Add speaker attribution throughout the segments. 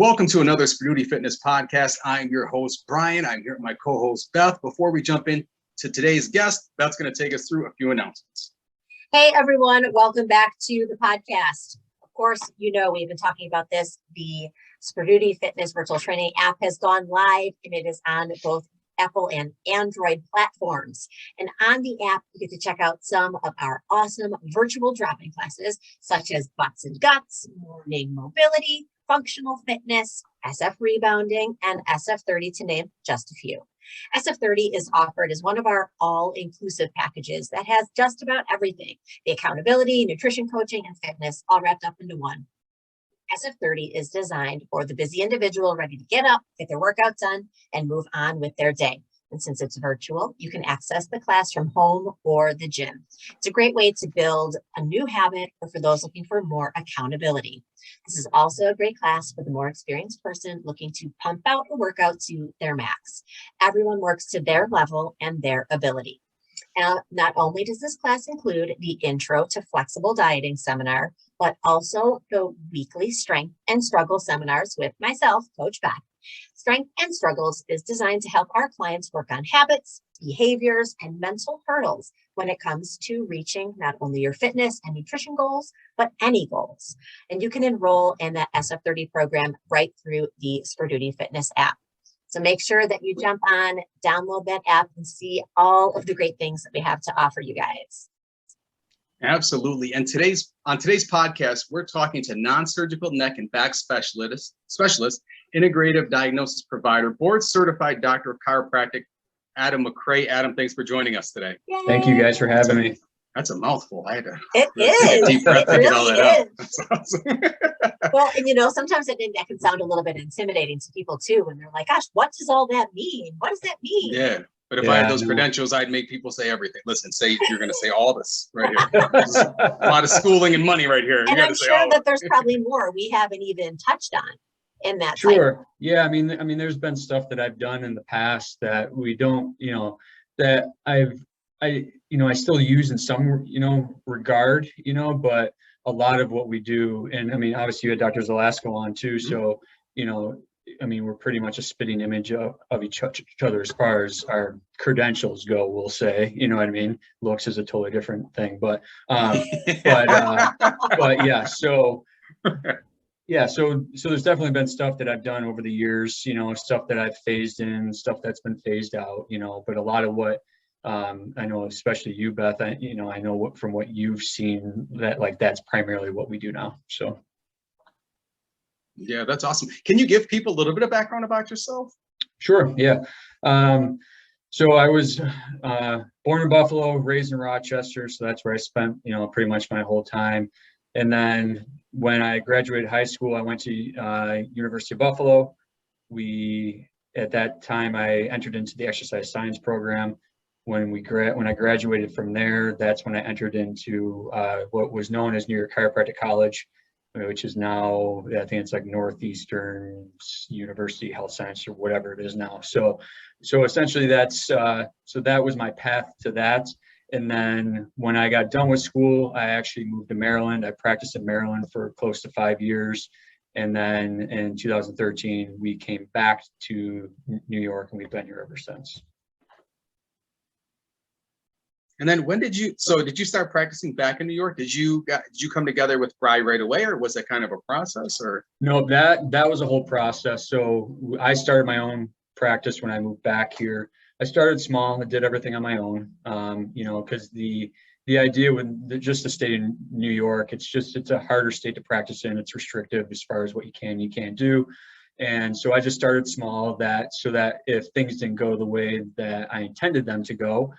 Speaker 1: Welcome to another Spirituality Fitness podcast. I'm your host, Brian. I'm here with my co-host, Beth. Before we jump into today's guest, Beth's going to take us through a few announcements.
Speaker 2: Hey, everyone. Welcome back to the podcast. Of course, you know we've been talking about this. The Spirituality Fitness virtual training app has gone live, and it is on both Apple and Android platforms. And on the app, you get to check out some of our awesome virtual drop-in classes, such as Butts and Guts, Morning Mobility, Functional Fitness, SF Rebounding, and SF30, to name just a few. SF30 is offered as one of our all-inclusive packages that has just about everything: the accountability, nutrition coaching, and fitness all wrapped up into one. SF30 is designed for the busy individual ready to get up, get their workout done, and move on with their day. And since it's virtual, you can access the class from home or the gym. It's a great way to build a new habit or for those looking for more accountability. This is also a great class for the more experienced person looking to pump out a workout to their max. Everyone works to their level and their ability. Not only does this class include the Intro to Flexible Dieting seminar, but also the weekly Strength and Struggle seminars with myself, Coach Beth. Strength and Struggles is designed to help our clients work on habits, behaviors, and mental hurdles when it comes to reaching not only your fitness and nutrition goals, but any goals. And you can enroll in that SF30 program right through the Spirituality Fitness app. So make sure that you jump on, download that app, and see all of the great things that we have to offer you guys.
Speaker 1: Absolutely. And on today's podcast, we're talking to non-surgical neck and back specialist, integrative diagnosis provider, board certified doctor of chiropractic, Adam McCrea. Adam, thanks for joining us today.
Speaker 3: Yay. Thank you guys for having me.
Speaker 1: That's a mouthful. I had to
Speaker 2: take
Speaker 1: a deep breath to get all that out. That's awesome.
Speaker 2: Well, and sometimes that can sound a little bit intimidating to people too, when they're like, gosh, what does all that mean? What does that mean?
Speaker 1: Yeah. But if I had those credentials, I'd make people say everything. Listen, you're going to say all this right here. A lot of schooling and money right here.
Speaker 2: And I'm sure that there's probably more we haven't even touched on in that.
Speaker 3: Sure.
Speaker 2: Cycle.
Speaker 3: Yeah. I mean, there's been stuff that I've done in the past that we don't, that I still use in some, regard, but a lot of what we do, and I mean, obviously you had Dr. Zalasko on too. So, we're pretty much a spitting image of each other as far as our credentials go, we'll say, you know what I mean? Looks is a totally different thing, but yeah, so there's definitely been stuff that I've done over the years, stuff that I've phased in, stuff that's been phased out, but a lot of what I know, especially you, Beth, I know from what you've seen that that's primarily what we do now. So.
Speaker 1: Yeah, that's awesome. Can you give people a little bit of background about yourself?
Speaker 3: Sure. Yeah. So I was born in Buffalo, raised in Rochester. So that's where I spent, pretty much my whole time. And then when I graduated high school, I went to University of Buffalo. At that time, I entered into the exercise science program. When I graduated from there, that's when I entered into what was known as New York Chiropractic College, which is now, I think it's like Northeastern University Health Science or whatever it is now. So essentially that was my path to that. And then when I got done with school, I actually moved to Maryland. I practiced in Maryland for close to 5 years. And then in 2013, we came back to New York, and we've been here ever since.
Speaker 1: And then did you start practicing back in New York? Did you come together with Bri right away, or was that kind of a process? Or
Speaker 3: no, that was a whole process. So I started my own practice when I moved back here. I started small and did everything on my own. Because the idea with just the state in New York, it's a harder state to practice in. It's restrictive as far as what you can't do. And so I just started small so that if things didn't go the way that I intended them to go,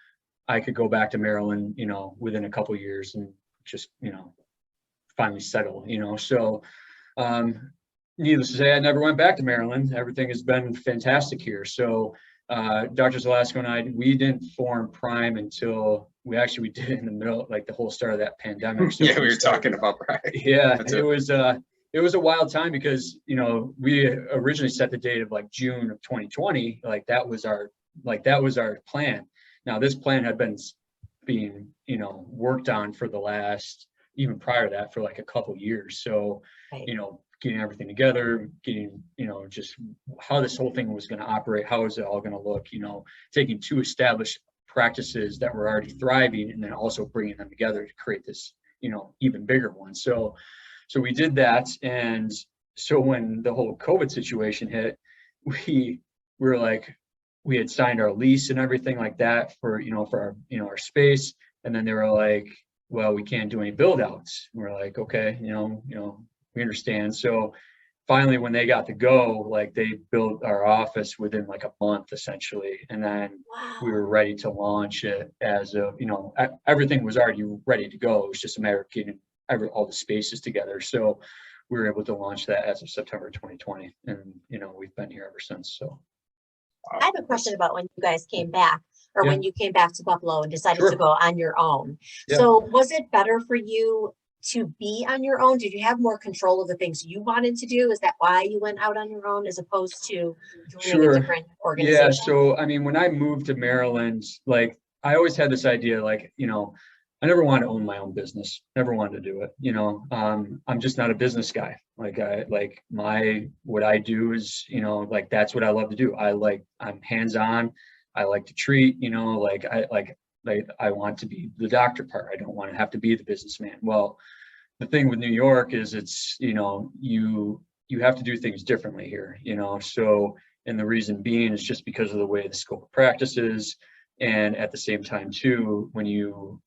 Speaker 3: I could go back to Maryland, within a couple of years and just, finally settle, So needless to say, I never went back to Maryland. Everything has been fantastic here. So Dr. Zalasko and I, we didn't form Prime until we did it in the middle, the whole start of that pandemic. So
Speaker 1: yeah, we were talking about Prime.
Speaker 3: Yeah, it was a wild time because, we originally set the date of June of 2020. That was our plan. Now, this plan had been being, worked on for the last, even prior to that, for a couple of years. So, getting everything together, getting, just how this whole thing was going to operate, how is it all going to look, taking two established practices that were already thriving and then also bringing them together to create this, even bigger one. So we did that. And so when the whole COVID situation hit, we were like, we had signed our lease and everything like that for, for our, our space. And then they were like, well, we can't do any build outs. We're like, okay, we understand. So finally, when they got to go, like they built our office within like a month essentially. And then we were ready to launch it as of, everything was already ready to go. It was just a matter of getting all the spaces together. So we were able to launch that as of September 2020. And, we've been here ever since. So
Speaker 2: I have a question about when you guys came back, or when you came back to Buffalo and decided to go on your own. So was it better for you to be on your own? Did you have more control of the things you wanted to do? Is that why you went out on your own as opposed to joining a different organization?
Speaker 3: Yeah. So, I mean, when I moved to Maryland, like I always had this idea, like, I never wanted to own my own business, never wanted to do it. I'm just not a business guy. What I do is, like, that's what I love to do. I'm hands-on. I like to treat, I want to be the doctor part. I don't want to have to be the businessman. Well, the thing with New York is it's, you have to do things differently here, so, and the reason being is just because of the way the scope of practice is. And at the same time too, when you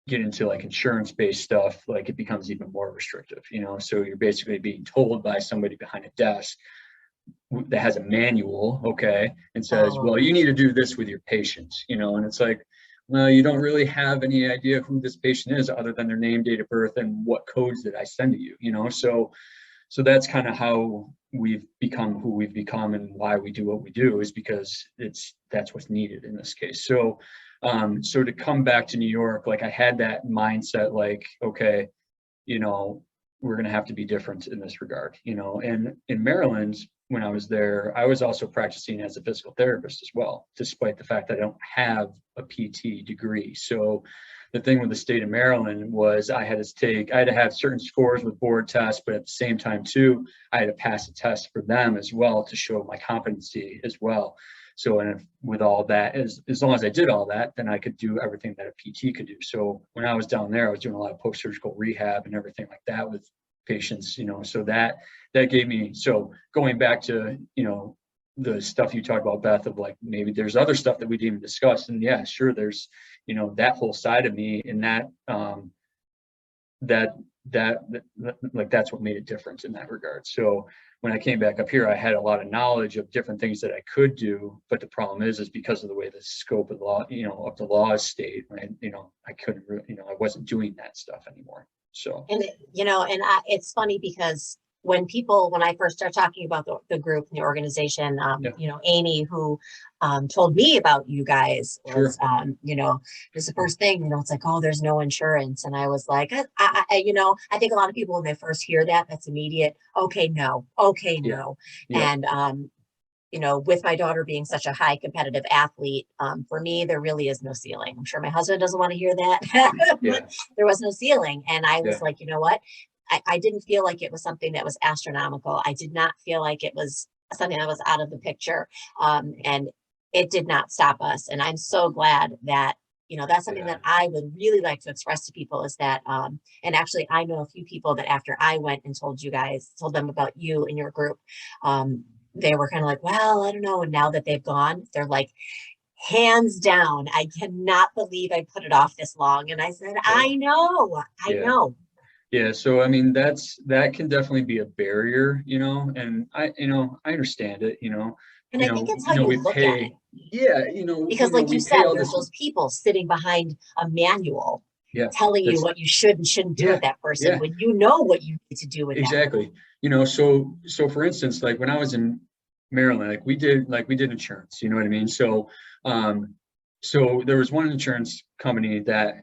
Speaker 3: get into like insurance-based stuff, like it becomes even more restrictive, so you're basically being told by somebody behind a desk that has a manual, okay, and says, well, you need to do this with your patients, and it's like, well, you don't really have any idea who this patient is other than their name, date of birth, and what codes did I send to you, so that's kind of how we've become who we've become, and why we do what we do is because that's what's needed in this case. So so to come back to New York, like I had that mindset, like, okay, we're going to have to be different in this regard, and in Maryland, when I was there, I was also practicing as a physical therapist as well, despite the fact that I don't have a PT degree. So the thing with the state of Maryland was I had to have certain scores with board tests, but at the same time too, I had to pass a test for them as well to show my competency as well. So, and with all that, as long as I did all that, then I could do everything that a PT could do. So when I was down there, I was doing a lot of post-surgical rehab and everything like that with patients, so that gave me, so going back to, the stuff you talked about, Beth, of like, maybe there's other stuff that we didn't even discuss. And yeah, sure. There's, that whole side of me, and like, that's what made it different in that regard. So when I came back up here, I had a lot of knowledge of different things that I could do, but the problem is because of the way the scope of the law, of the law is state, right? I couldn't really, I wasn't doing that stuff anymore. So,
Speaker 2: and it's funny because when I first started talking about the group and the organization, Amy, who told me about you guys, was, just the first thing, it's like, oh, there's no insurance. And I was like, I think a lot of people, when they first hear that, that's immediate. Okay, no. Yeah. And, with my daughter being such a high competitive athlete, for me, there really is no ceiling. I'm sure my husband doesn't want to hear that, but there was no ceiling. And I was like, you know what? I didn't feel like it was something that was astronomical. I did not feel like it was something that was out of the picture. And it did not stop us. And I'm so glad that, that's something that I would really like to express to people, is that, and actually I know a few people that after I went and told them about you and your group, they were kind of like, well, I don't know. And now that they've gone, they're like, hands down, I cannot believe I put it off this long. And I said, I know.
Speaker 3: Yeah. So, I mean, that can definitely be a barrier, and I understand it,
Speaker 2: and I think it's how you look at it.
Speaker 3: Yeah.
Speaker 2: Because like you said, there's those people sitting behind a manual telling you what you should and shouldn't do with that person when you know what you need to do with
Speaker 3: exactly.
Speaker 2: That.
Speaker 3: So for instance, like when I was in Maryland, like we did insurance, you know what I mean? So, so there was one insurance company that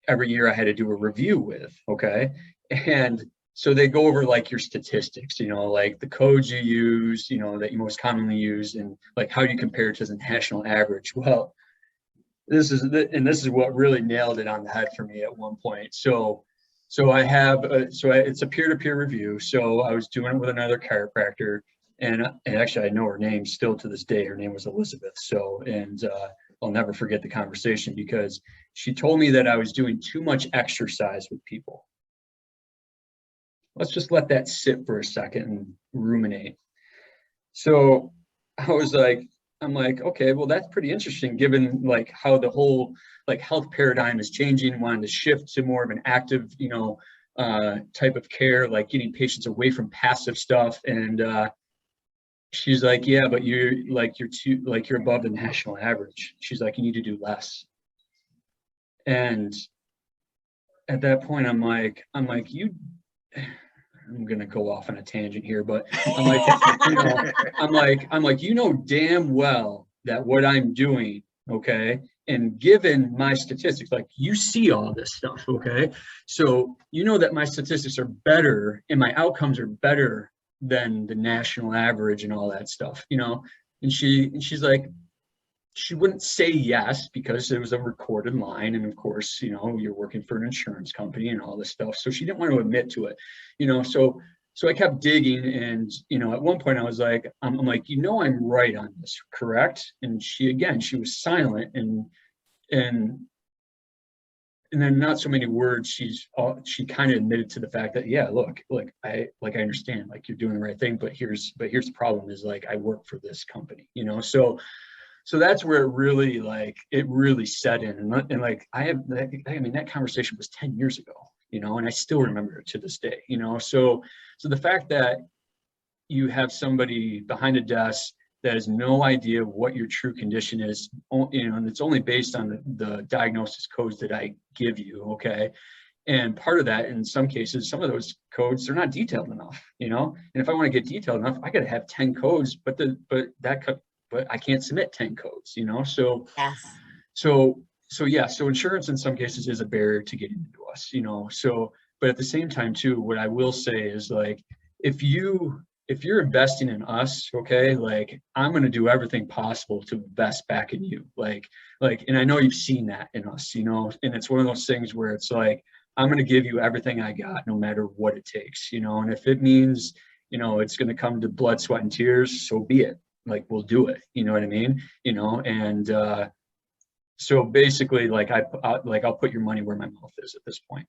Speaker 3: every year I had to do a review with, okay? And so they go over like your statistics, like the codes you use, that you most commonly use, and like how you compare it to the national average. Well, this is what really nailed it on the head for me at one point. So So I have, it's a peer-to-peer review. So I was doing it with another chiropractor, and actually I know her name still to this day. Her name was Elizabeth. So, and I'll never forget the conversation because she told me that I was doing too much exercise with people. Let's just let that sit for a second and ruminate. So I was like, I'm like, okay, well, that's pretty interesting given like how the whole like health paradigm is changing, wanting to shift to more of an active, type of care, like getting patients away from passive stuff. And she's like, yeah, but you're above the national average. She's like, you need to do less. And at that point, I'm like, I'm gonna go off on a tangent here, but I'm like, I'm like, damn well that what I'm doing, okay, and given my statistics, like you see all this stuff, okay, so you know that my statistics are better and my outcomes are better than the national average and all that stuff, and she's like, she wouldn't say yes because it was a recorded line, and of course, you're working for an insurance company and all this stuff, so she didn't want to admit to it, so I kept digging, and at one point I was like, I'm like, I'm right on this, correct? And she was silent, and then not so many words, she kind of admitted to the fact that, yeah, look, I understand, like you're doing the right thing, but here's the problem is like I work for this company, so that's where it really set in, and like that conversation was 10 years ago, and I still remember it to this day, so the fact that you have somebody behind a desk that has no idea what your true condition is, and it's only based on the diagnosis codes that I give you, okay? And part of that, in some cases, some of those codes, they're not detailed enough, and if I want to get detailed enough, I got to have 10 codes, but I can't submit 10 codes, so
Speaker 2: Yes.
Speaker 3: So insurance in some cases is a barrier to getting into us, but at the same time too, what I will say is like, if you're investing in us, okay, like I'm going to do everything possible to invest back in you. And I know you've seen that in us, and it's one of those things where it's like, I'm going to give you everything I got, no matter what it takes, and if it means, it's going to come to blood, sweat, and tears, so be it. Like, we'll do it. You know what I mean? And so basically, like I'll put your money where my mouth is at this point.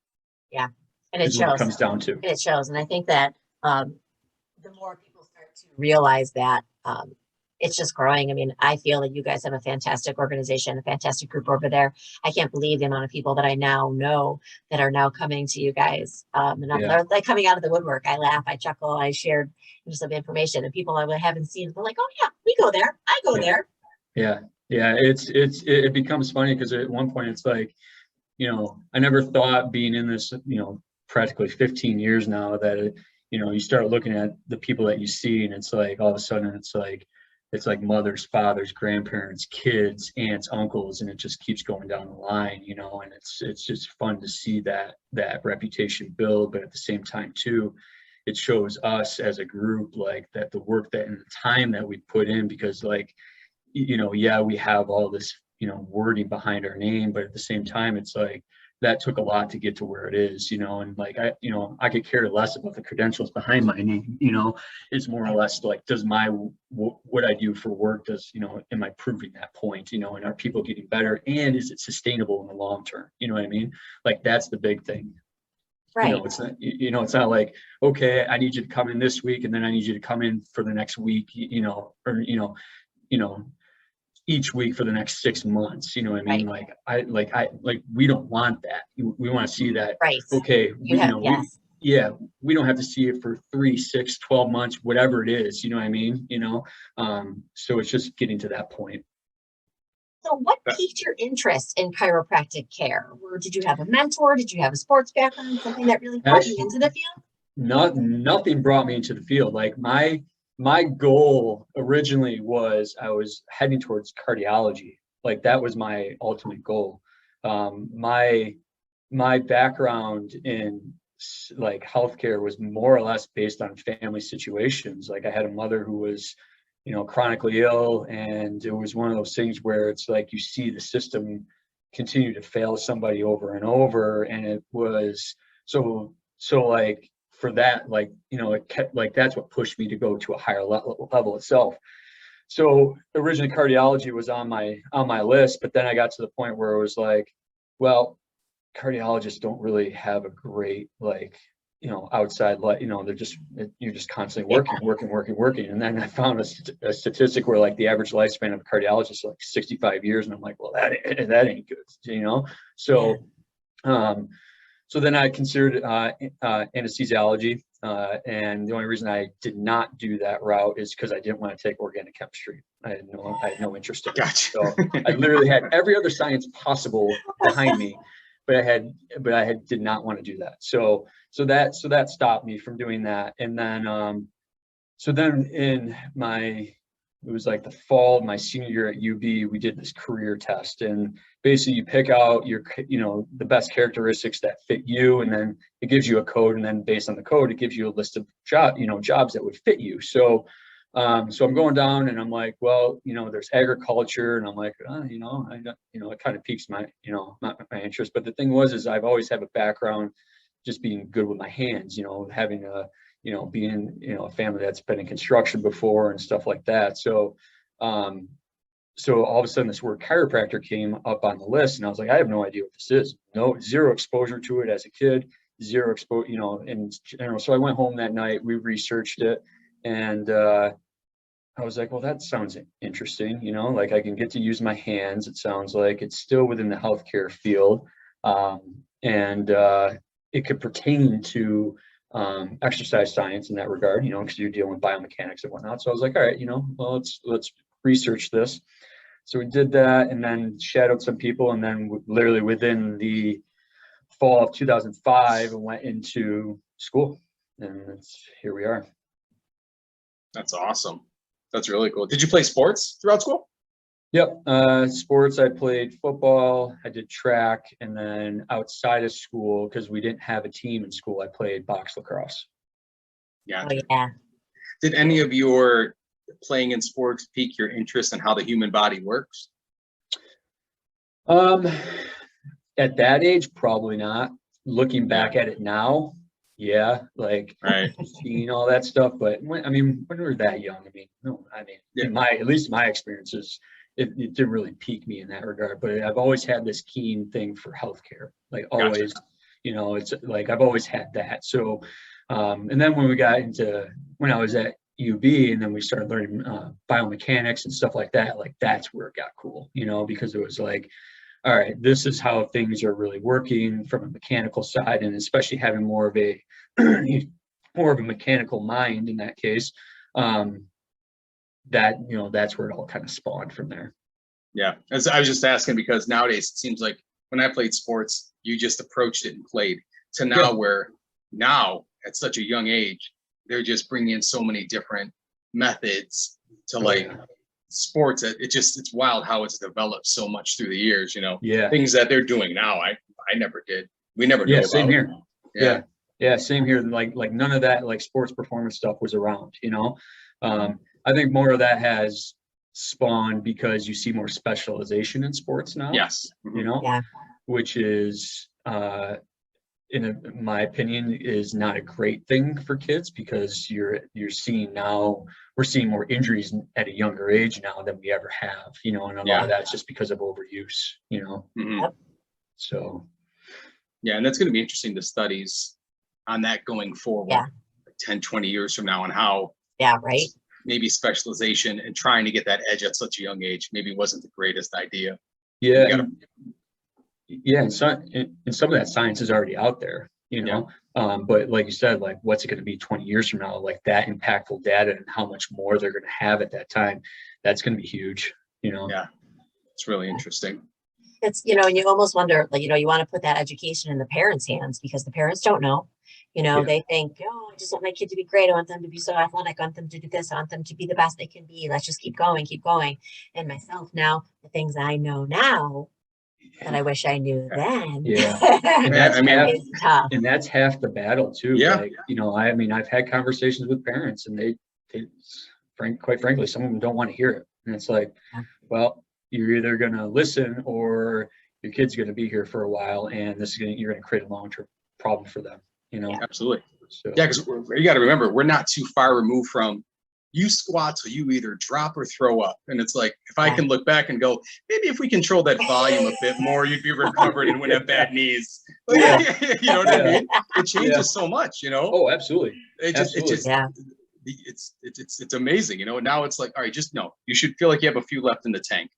Speaker 2: Yeah, and it
Speaker 3: Is what
Speaker 2: shows.
Speaker 3: it comes down to.
Speaker 2: And it shows, and I think that the more people start to realize that, it's just growing. I mean, I feel that you guys have a fantastic organization, a fantastic group over there. I can't believe the amount of people that I now know that are now coming to you guys. They're like coming out of the woodwork. I laugh, I chuckle, I shared some information, and people I haven't seen, they're like, oh yeah, we go there. I go there.
Speaker 3: Yeah. It becomes funny because at one point it's like, I never thought being in this, practically 15 years now that, you start looking at the people that you see, and it's like, all of a sudden it's like mothers, fathers, grandparents, kids, aunts, uncles, and it just keeps going down the line, and it's just fun to see that reputation build. But at the same time too, it shows us as a group, like that the work that and the time that we put in, because like, yeah, we have all this, wording behind our name, but at the same time, it's like, that took a lot to get to where it is, and like, I could care less about the credentials behind my name, it's more or less like, does what I do for work, am I proving that point, and are people getting better, and is it sustainable in the long term? You know what I mean? Like, that's the big thing.
Speaker 2: Right.
Speaker 3: It's not, it's not like, okay, I need you to come in this week, and then I need you to come in for the next week, or, each week for the next 6 months, you know what I mean?
Speaker 2: Right.
Speaker 3: Like we don't want that. We want to see that,
Speaker 2: right.
Speaker 3: Okay,
Speaker 2: Yes.
Speaker 3: we don't have to see it for 3, 6, 12 months, whatever it is, you know what I mean? So it's just getting to that point.
Speaker 2: So what piqued your interest in chiropractic care? Or did you have a mentor? Did you have a sports background? Something that really brought you into the field?
Speaker 3: Nothing brought me into the field. Like my goal originally was I was heading towards cardiology. Like that was my ultimate goal. My background in like healthcare was more or less based on family situations. Like I had a mother who was, chronically ill, and it was one of those things where it's like you see the system continue to fail somebody over and over, and it was So like for that, like, you know, it kept like, that's what pushed me to go to a higher level itself. So originally cardiology was on my list, but then I got to the point where it was like, well, cardiologists don't really have a great, like, you know, outside, like, you know, you're just constantly working. And then I found a statistic where like the average lifespan of a cardiologist is like 65 years. And I'm like, well, that ain't good, you know? So, so then I considered anesthesiology, and the only reason I did not do that route is because I didn't want to take organic chemistry. I had no interest in it.
Speaker 1: Gotcha.
Speaker 3: So I literally had every other science possible behind me, but I did not want to do that. So that stopped me from doing that. And then so then it was like the fall of my senior year at UB, we did this career test, and basically you pick out the best characteristics that fit you, and then it gives you a code, and then based on the code, it gives you a list of jobs that would fit you. So, so I'm going down and I'm like, well, there's agriculture, and I'm like, it kind of piques my interest. But the thing is I've always had a background just being good with my hands, having being, a family that's been in construction before and stuff like that. So, so all of a sudden this word chiropractor came up on the list, and I was like, I have no idea what this is. Zero exposure to it as a kid, zero exposure, in general. So I went home that night, we researched it, and I was like, well, that sounds interesting. Like I can get to use my hands. It sounds like it's still within the healthcare field. And it could pertain to exercise science in that regard, because you're dealing with biomechanics and whatnot. So I was like, all right, well, let's research this. So we did that, and then shadowed some people, and then literally within the fall of 2005, I went into school, and here we are.
Speaker 1: That's awesome. That's really cool. Did you play sports throughout school?
Speaker 3: Yep. Sports, I played football, I did track, and then outside of school, because we didn't have a team in school, I played box lacrosse.
Speaker 1: Yeah.
Speaker 2: Oh, yeah.
Speaker 1: Did any of your playing in sports pique your interest in how the human body works?
Speaker 3: At that age, probably not. Looking back at it now, yeah, like
Speaker 1: right,
Speaker 3: seeing all that stuff. But when we were that young, at least my experiences, it didn't really pique me in that regard. But I've always had this keen thing for healthcare, like always. Gotcha. It's like I've always had that. So, and then when I was at UB, and then we started learning biomechanics and stuff like that, like that's where it got cool, because it was like, all right, this is how things are really working from a mechanical side, and especially having more of a mechanical mind in that case, that's where it all kind of spawned from there.
Speaker 1: Yeah, as I was just asking, because nowadays it seems like when I played sports, you just approached it and played, to now where now at such a young age, they're just bringing in so many different methods to sports. It's wild how it's developed so much through the years, things that they're doing now. I never did. We never knew about.
Speaker 3: Same here. Yeah, same here. Like none of that like sports performance stuff was around, I think more of that has spawned because you see more specialization in sports now.
Speaker 1: Yes.
Speaker 3: Which is in my opinion is not a great thing for kids, because we're seeing more injuries at a younger age now than we ever have, and a lot of that's just because of overuse, So
Speaker 1: and that's going to be interesting, the studies on that going forward, like 10, 20 years from now, and how maybe specialization and trying to get that edge at such a young age maybe wasn't the greatest idea.
Speaker 3: And some of that science is already out there, but like you said, like what's it going to be 20 years from now, like that impactful data and how much more they're going to have at that time, that's going to be huge,
Speaker 1: It's really interesting.
Speaker 2: It's, and you almost wonder, like, you want to put that education in the parents' hands, because the parents don't know, they think, I just want my kid to be great. I want them to be so athletic. I want them to do this. I want them to be the best they can be. Let's just keep going. And myself now, the things I know now that I wish I knew then.
Speaker 3: And that's half the battle too. Like, I've had conversations with parents, and they quite frankly, some of them don't want to hear it. And it's like, well, you're either going to listen, or your kid's going to be here for a while, and you're going to create a long-term problem for them, you know?
Speaker 2: Yeah.
Speaker 1: Absolutely.
Speaker 3: So,
Speaker 1: Yeah, because you got to remember, we're not too far removed from you squat till you either drop or throw up. And it's like, if I can look back and go, maybe if we control that volume a bit more, you'd be recovered and wouldn't have bad knees. Like, you know what I mean? It changes so much, you know?
Speaker 3: Oh, absolutely.
Speaker 2: Yeah.
Speaker 1: It's amazing, you know. Now it's like, all right, just no, you should feel like you have a few left in the tank.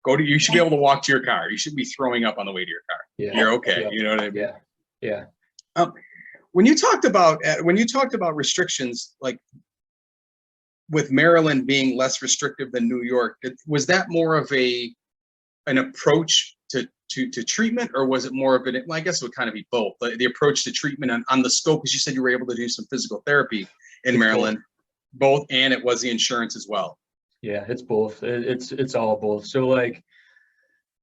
Speaker 1: You should be able to walk to your car. You should be throwing up on the way to your car.
Speaker 3: Yeah.
Speaker 1: You're okay. You know what I mean?
Speaker 3: Yeah.
Speaker 1: When you talked about restrictions, like with Maryland being less restrictive than New York, was that more of an approach to treatment, or was it more of an, well, I guess it would kind of be both, the approach to treatment on the scope, because you said you were able to do some physical therapy in Maryland, both, and it was the insurance as well.
Speaker 3: Yeah, it's both. It's all both. So like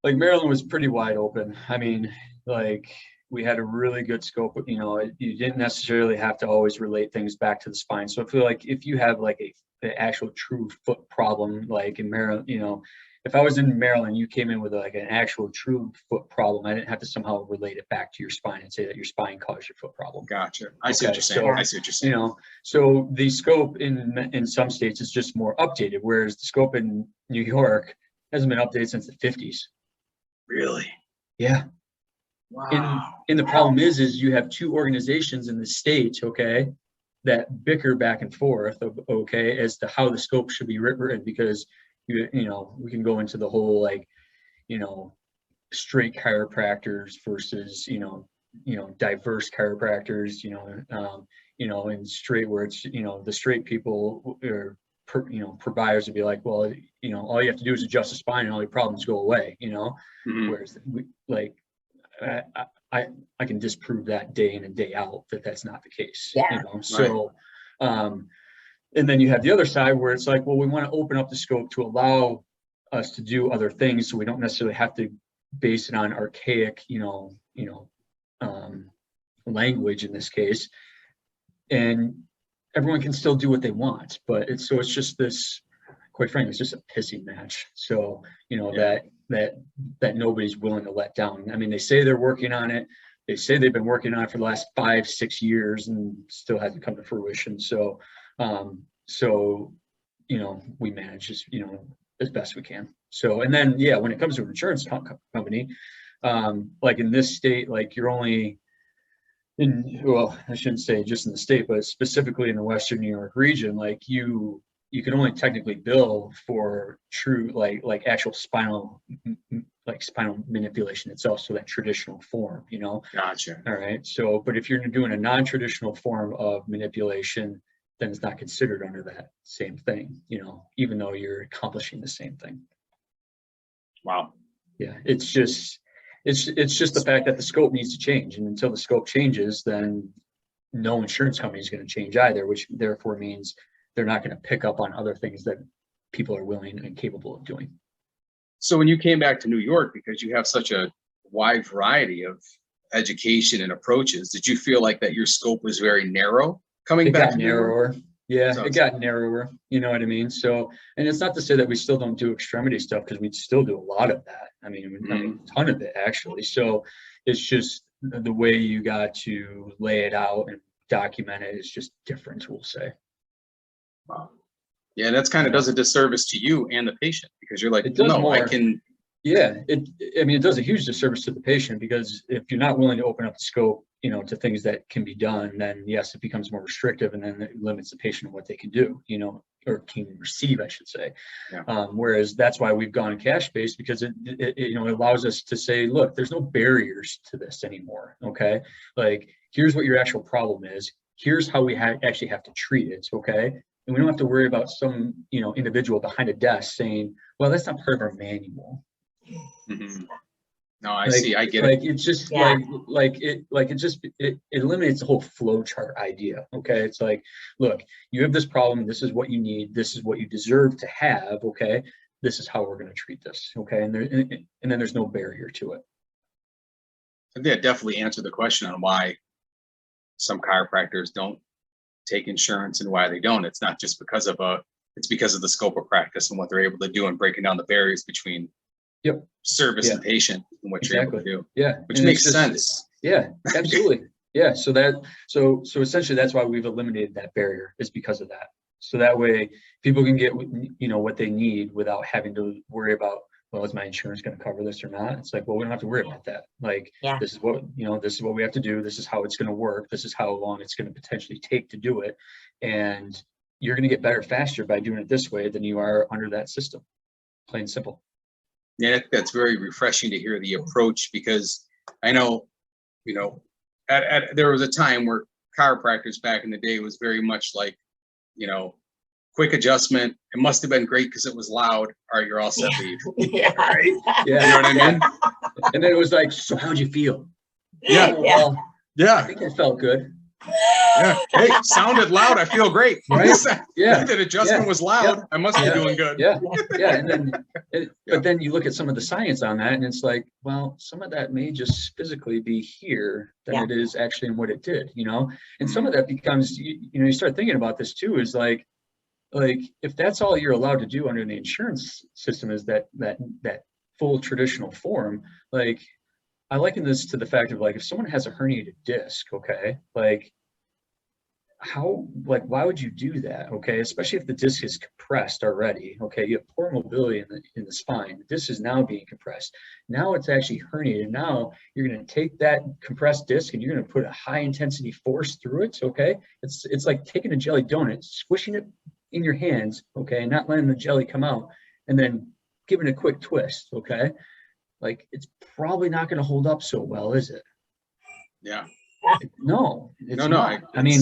Speaker 3: Maryland was pretty wide open. I mean, like we had a really good scope. You know, you didn't necessarily have to always relate things back to the spine. So I feel like if you have like an actual true foot problem, like in Maryland, you know, if I was in Maryland, you came in with like an actual true foot problem, I didn't have to somehow relate it back to your spine and say that your spine caused your foot problem.
Speaker 1: Gotcha. I see what you're saying.
Speaker 3: So,
Speaker 1: I see what you're saying.
Speaker 3: You know, so the scope in some states is just more updated, whereas the scope in New York hasn't been updated since the 50s.
Speaker 1: Really?
Speaker 3: Yeah.
Speaker 1: Wow.
Speaker 3: And the problem is you have two organizations in the state, okay, that bicker back and forth, okay, as to how the scope should be written, because you know, we can go into the whole, like, you know, straight chiropractors versus, you know, diverse chiropractors, you know, and straight, where it's, you know, the straight people or, you know, providers would be like, well, you know, all you have to do is adjust the spine and all your problems go away, you know. Whereas I can disprove that day in and day out that that's not the case.
Speaker 2: Yeah.
Speaker 3: You know? So, and then you have the other side where it's like, well, we want to open up the scope to allow us to do other things, so we don't necessarily have to base it on archaic, language in this case, and everyone can still do what they want. But it's just this, quite frankly, it's just a pissing match. So, you know, that nobody's willing to let down. I mean, they say they're working on it. They say they've been working on it for the last 5-6 years and still hasn't come to fruition. So, you know, we manage as, you know, as best we can. So, and then, yeah, when it comes to an insurance company, like in this state, like you're only well, I shouldn't say just in the state, but specifically in the Western New York region, like you can only technically bill for true, like actual spinal manipulation itself. So that traditional form, you know.
Speaker 1: Gotcha.
Speaker 3: All right. So, but if you're doing a non-traditional form of manipulation, then it's not considered under that same thing, you know, even though you're accomplishing the same thing.
Speaker 1: Wow.
Speaker 3: Yeah. It's just the fact that the scope needs to change. And until the scope changes, then no insurance company is going to change either, which therefore means they're not going to pick up on other things that people are willing and capable of doing.
Speaker 1: So when you came back to New York, because you have such a wide variety of education and approaches, did you feel like that your scope was very narrow coming back?
Speaker 3: It got narrower. Yeah, it got narrower. You know what I mean? So, and it's not to say that we still don't do extremity stuff, because we still do a lot of that. I mean, a ton of it actually. So it's just the way you got to lay it out and document it is just different, we'll say.
Speaker 1: Wow. Yeah, that's kind of does a disservice to you and the patient, because you're like, no,
Speaker 3: more.
Speaker 1: I can.
Speaker 3: Yeah, it does a huge disservice to the patient, because if you're not willing to open up the scope, you know, to things that can be done, then yes, it becomes more restrictive, and then it limits the patient on what they can do, you know, or can receive, I should say.
Speaker 1: Yeah.
Speaker 3: Whereas that's why we've gone cash-based, because it you know, it allows us to say, look, there's no barriers to this anymore. Okay, like here's what your actual problem is. Here's how we actually have to treat it. Okay. And we don't have to worry about some, you know, individual behind a desk saying, well, that's not part of our manual.
Speaker 1: No, I see. I get it.
Speaker 3: Like it's just it eliminates the whole flow chart idea. Okay. It's like, look, you have this problem. This is what you need. This is what you deserve to have. Okay. This is how we're going to treat this. Okay. And then there's no barrier to it.
Speaker 1: I think that definitely answered the question on why some chiropractors don't take insurance and why they don't. It's not just because of it's because of the scope of practice and what they're able to do, and breaking down the barriers between service and patient and what you're able to do.
Speaker 3: Yeah.
Speaker 1: Which makes sense.
Speaker 3: Yeah, absolutely. Yeah. So essentially that's why we've eliminated that barrier, is because of that. So that way people can get, what they need without having to worry about, well, is my insurance going to cover this or not? It's like, well, we don't have to worry about that. Like, this is what, this is what we have to do. This is how it's going to work. This is how long it's going to potentially take to do it. And you're going to get better faster by doing it this way than you are under that system. Plain and simple.
Speaker 1: Yeah, that's very refreshing to hear the approach, because I know, there was a time where chiropractors back in the day was very much like, quick adjustment. It must have been great because it was loud. All right, you're all set, leave.
Speaker 2: Yeah.
Speaker 1: Right?
Speaker 3: Yeah.
Speaker 1: You know what I mean?
Speaker 3: And then it was like, so how'd you feel?
Speaker 1: Yeah.
Speaker 3: Well, I
Speaker 1: Yeah.
Speaker 3: think it felt good.
Speaker 1: Yeah. Hey, sounded loud. I feel great.
Speaker 3: Right? Yeah.
Speaker 1: That adjustment was loud. I must be doing good.
Speaker 3: Yeah. Yeah. And then, but then you look at some of the science on that, and it's like, well, some of that may just physically be here than it is actually in what it did, and some of that becomes, you start thinking about this too, is like if that's all you're allowed to do under the insurance system is that full traditional form, like I liken this to the fact of, like, if someone has a herniated disc, okay, like why would you do that? Okay, especially if the disc is compressed already. Okay, you have poor mobility in the spine. The disc is now being compressed. Now it's actually herniated. Now you're going to take that compressed disc and you're going to put a high intensity force through it. Okay, it's like taking a jelly donut, squishing it in your hands, okay, and not letting the jelly come out, and then giving it a quick twist. Okay, like it's probably not going to hold up so well, is it?
Speaker 1: Yeah.
Speaker 3: No, it's
Speaker 1: No.
Speaker 3: not. I mean,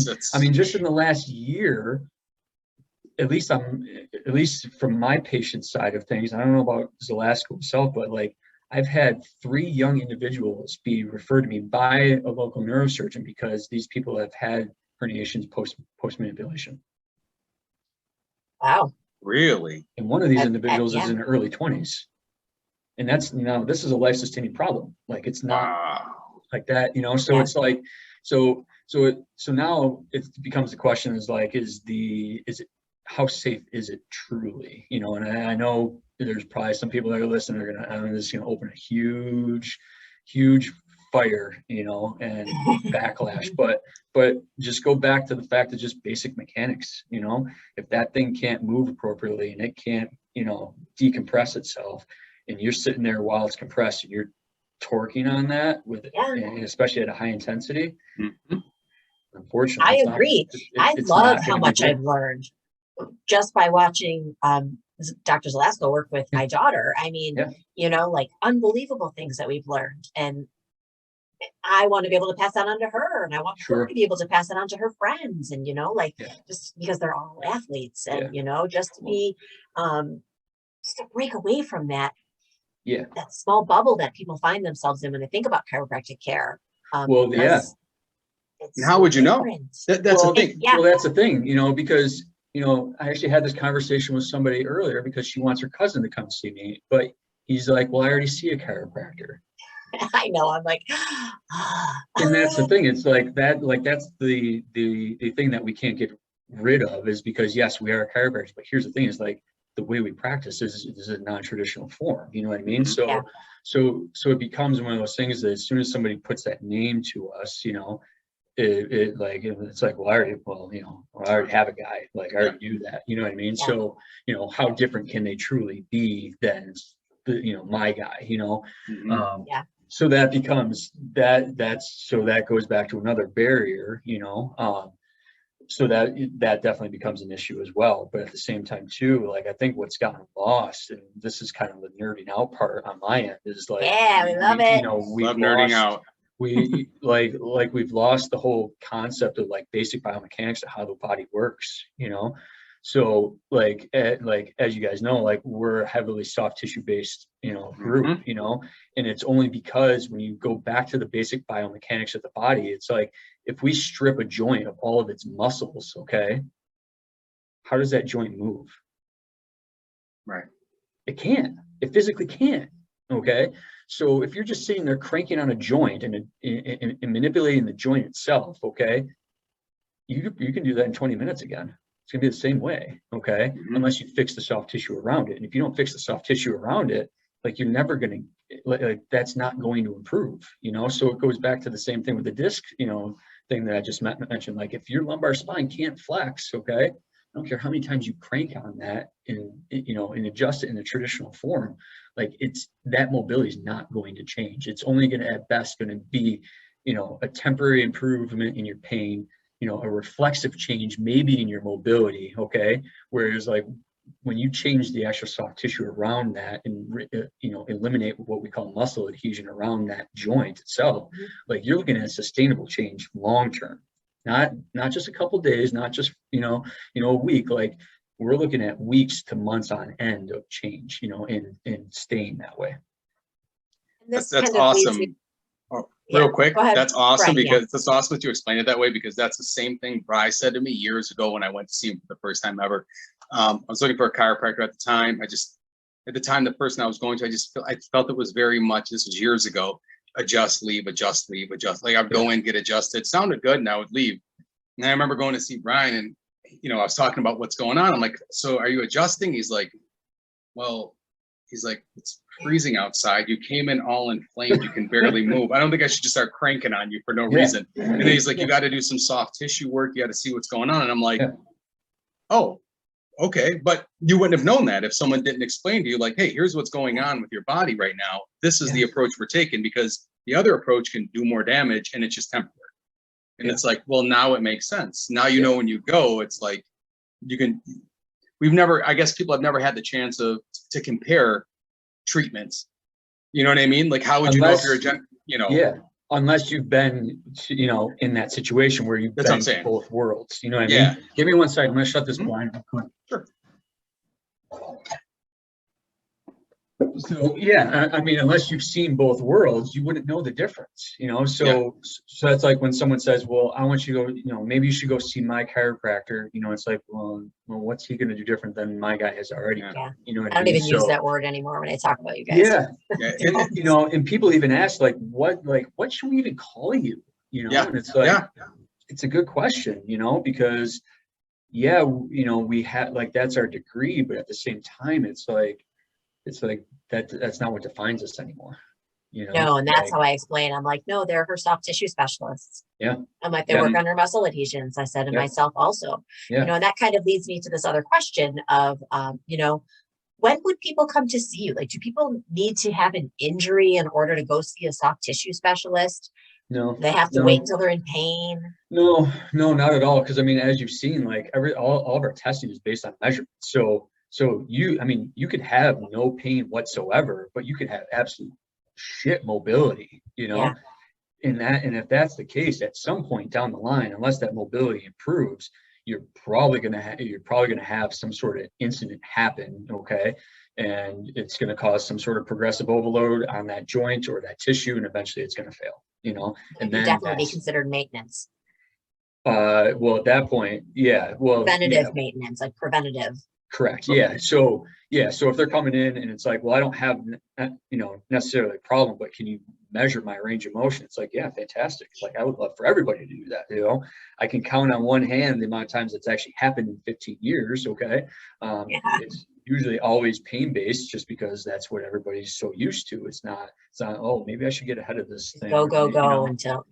Speaker 3: just in the last year, at least from my patient side of things, I don't know about Zelasco itself, but like I've had 3 young individuals be referred to me by a local neurosurgeon because these people have had herniations post manipulation.
Speaker 2: Wow.
Speaker 1: Really?
Speaker 3: And one of these individuals is in her early 20s. And that's, this is a life-sustaining problem. Like, it's not like that, so it's like, so now it becomes the question is like, how safe is it truly? And I know there's probably some people that are listening are this is going to open a huge fire, and backlash, but just go back to the fact of just basic mechanics. If that thing can't move appropriately and it can't, decompress itself, and you're sitting there while it's compressed and you're torquing on that and especially at a high intensity. Unfortunately,
Speaker 2: I agree. I love how much I've learned just by watching Dr. Zelasco work with my daughter. I mean, like unbelievable things that we've learned, and I want to be able to pass that on to her, and I want her to be able to pass it on to her friends, and just because they're all athletes, and just to be just to break away from that small bubble that people find themselves in when they think about chiropractic care.
Speaker 1: And how would you know? That's the thing.
Speaker 3: Well, that's the thing, because I actually had this conversation with somebody earlier because she wants her cousin to come see me, but he's like, well, I already see a chiropractor.
Speaker 2: I know. I'm like,
Speaker 3: and that's the thing. It's like that. Like that's the thing that we can't get rid of, is because yes, we are chiropractors, but here's the thing: is like the way we practice is a non-traditional form. You know what I mean? So it becomes one of those things that as soon as somebody puts that name to us, it's like, well, I already have a guy. Like I already do that. You know what I mean? Yeah. So how different can they truly be than my guy? So that becomes that goes back to another barrier, so that definitely becomes an issue as well. But at the same time too, like I think what's gotten lost, and this is kind of the nerding out part on my end, is like,
Speaker 2: we love it.
Speaker 1: We love nerding out.
Speaker 3: We we've lost the whole concept of like basic biomechanics of how the body works, So as you guys know, like we're a heavily soft tissue based, group, and it's only because when you go back to the basic biomechanics of the body, it's like if we strip a joint of all of its muscles, okay, how does that joint move?
Speaker 1: Right.
Speaker 3: It can't. It physically can't. Okay. So if you're just sitting there cranking on a joint and manipulating the joint itself, okay, you can do that in 20 minutes again. It's gonna be the same way, okay, unless you fix the soft tissue around it. And if you don't fix the soft tissue around it, like you're never gonna like that's not going to improve, you know? So it goes back to the same thing with the disc, you know, thing that I just mentioned. Like if your lumbar spine can't flex, okay, I don't care how many times you crank on that and, you know, and adjust it in a traditional form, like it's, that mobility is not going to change. It's only going to, at best, going to be, you know, a temporary improvement in your pain, you know, a reflexive change maybe in your mobility, okay? Whereas like when you change the actual soft tissue around that and, you know, eliminate what we call muscle adhesion around that joint itself, like you're looking at sustainable change long term, not just a couple days, not just, you know, a week. Like we're looking at weeks to months on end of change, you know, and staying that way.
Speaker 2: And this
Speaker 1: That's
Speaker 2: kind of leads
Speaker 1: awesome.
Speaker 2: me-
Speaker 1: Oh,
Speaker 2: Yeah,
Speaker 1: real quick,
Speaker 2: go ahead,
Speaker 1: that's awesome
Speaker 2: Brian,
Speaker 1: because that's awesome that you explained it that way, because that's the same thing Bryce said to me years ago when I went to see him for the first time ever. I was looking for a chiropractor at the time. At the time, the person I was going to, I felt it was very much, this was years ago, adjust, leave, adjust, leave, adjust. Like I'd go in, get adjusted. It sounded good, and I would leave. And I remember going to see Brian, and you know, I was talking about what's going on. I'm like, so are you adjusting? He's like, well, it's freezing outside. You came in all inflamed. You can barely move. I don't think I should just start cranking on you for no reason. And then he's like, you got to do some soft tissue work. You got to see what's going on. And I'm like, oh, okay. But you wouldn't have known that if someone didn't explain to you, like, hey, here's what's going on with your body right now. This is the approach we're taking, because the other approach can do more damage and it's just temporary. And it's like, well, now it makes sense. Now, you know, when you go, it's like, I guess people have never had the chance to compare treatments. You know what I mean? Like, how would you know if you're you know?
Speaker 3: Yeah, unless you've been, you know, in that situation where you've been in both worlds. You know what I mean? Give me 1 second. I'm going to shut this blind real quick.
Speaker 1: Sure.
Speaker 3: So yeah, I mean, unless you've seen both worlds, you wouldn't know the difference, you know. So that's like when someone says, well, I want you to go, you know, maybe you should go see my chiropractor, you know. It's like, well, what's he going to do different than my guy has already done? You know what I mean?
Speaker 2: I don't even use that word anymore when I talk about you guys.
Speaker 3: And, you know, and people even ask, like, what should we even call you? You know, and it's like, it's a good question, you know, because you know, we have, like, that's our degree, but at the same time, it's like that's not what defines us anymore, you know.
Speaker 2: No, and that's how I explain. I'm like, no, they're her soft tissue specialists. I'm like, they work on her muscle adhesions. I said to myself also, you know, and that kind of leads me to this other question of, you know, when would people come to see you? Like, do people need to have an injury in order to go see a soft tissue specialist?
Speaker 3: No,
Speaker 2: they have to wait until they're in pain.
Speaker 3: No, not at all. Because I mean, as you've seen, like all of our testing is based on measurement. So you, I mean, you could have no pain whatsoever, but you could have absolute shit mobility, you know. And if that's the case, at some point down the line, unless that mobility improves, you're probably gonna have some sort of incident happen, okay? And it's gonna cause some sort of progressive overload on that joint or that tissue, and eventually it's gonna fail, you know. And then
Speaker 2: definitely be considered maintenance.
Speaker 3: Well, at that point,
Speaker 2: preventative maintenance, like preventative.
Speaker 3: Correct. So if they're coming in and it's like, well, I don't have, you know, necessarily a problem, but can you measure my range of motion? It's like, yeah, fantastic. It's like, I would love for everybody to do that. You know, I can count on one hand the amount of times it's actually happened in 15 years. Okay. It's usually always pain-based, just because that's what everybody's so used to. It's not, oh, maybe I should get ahead of this thing.
Speaker 2: Go
Speaker 3: you know?
Speaker 2: Until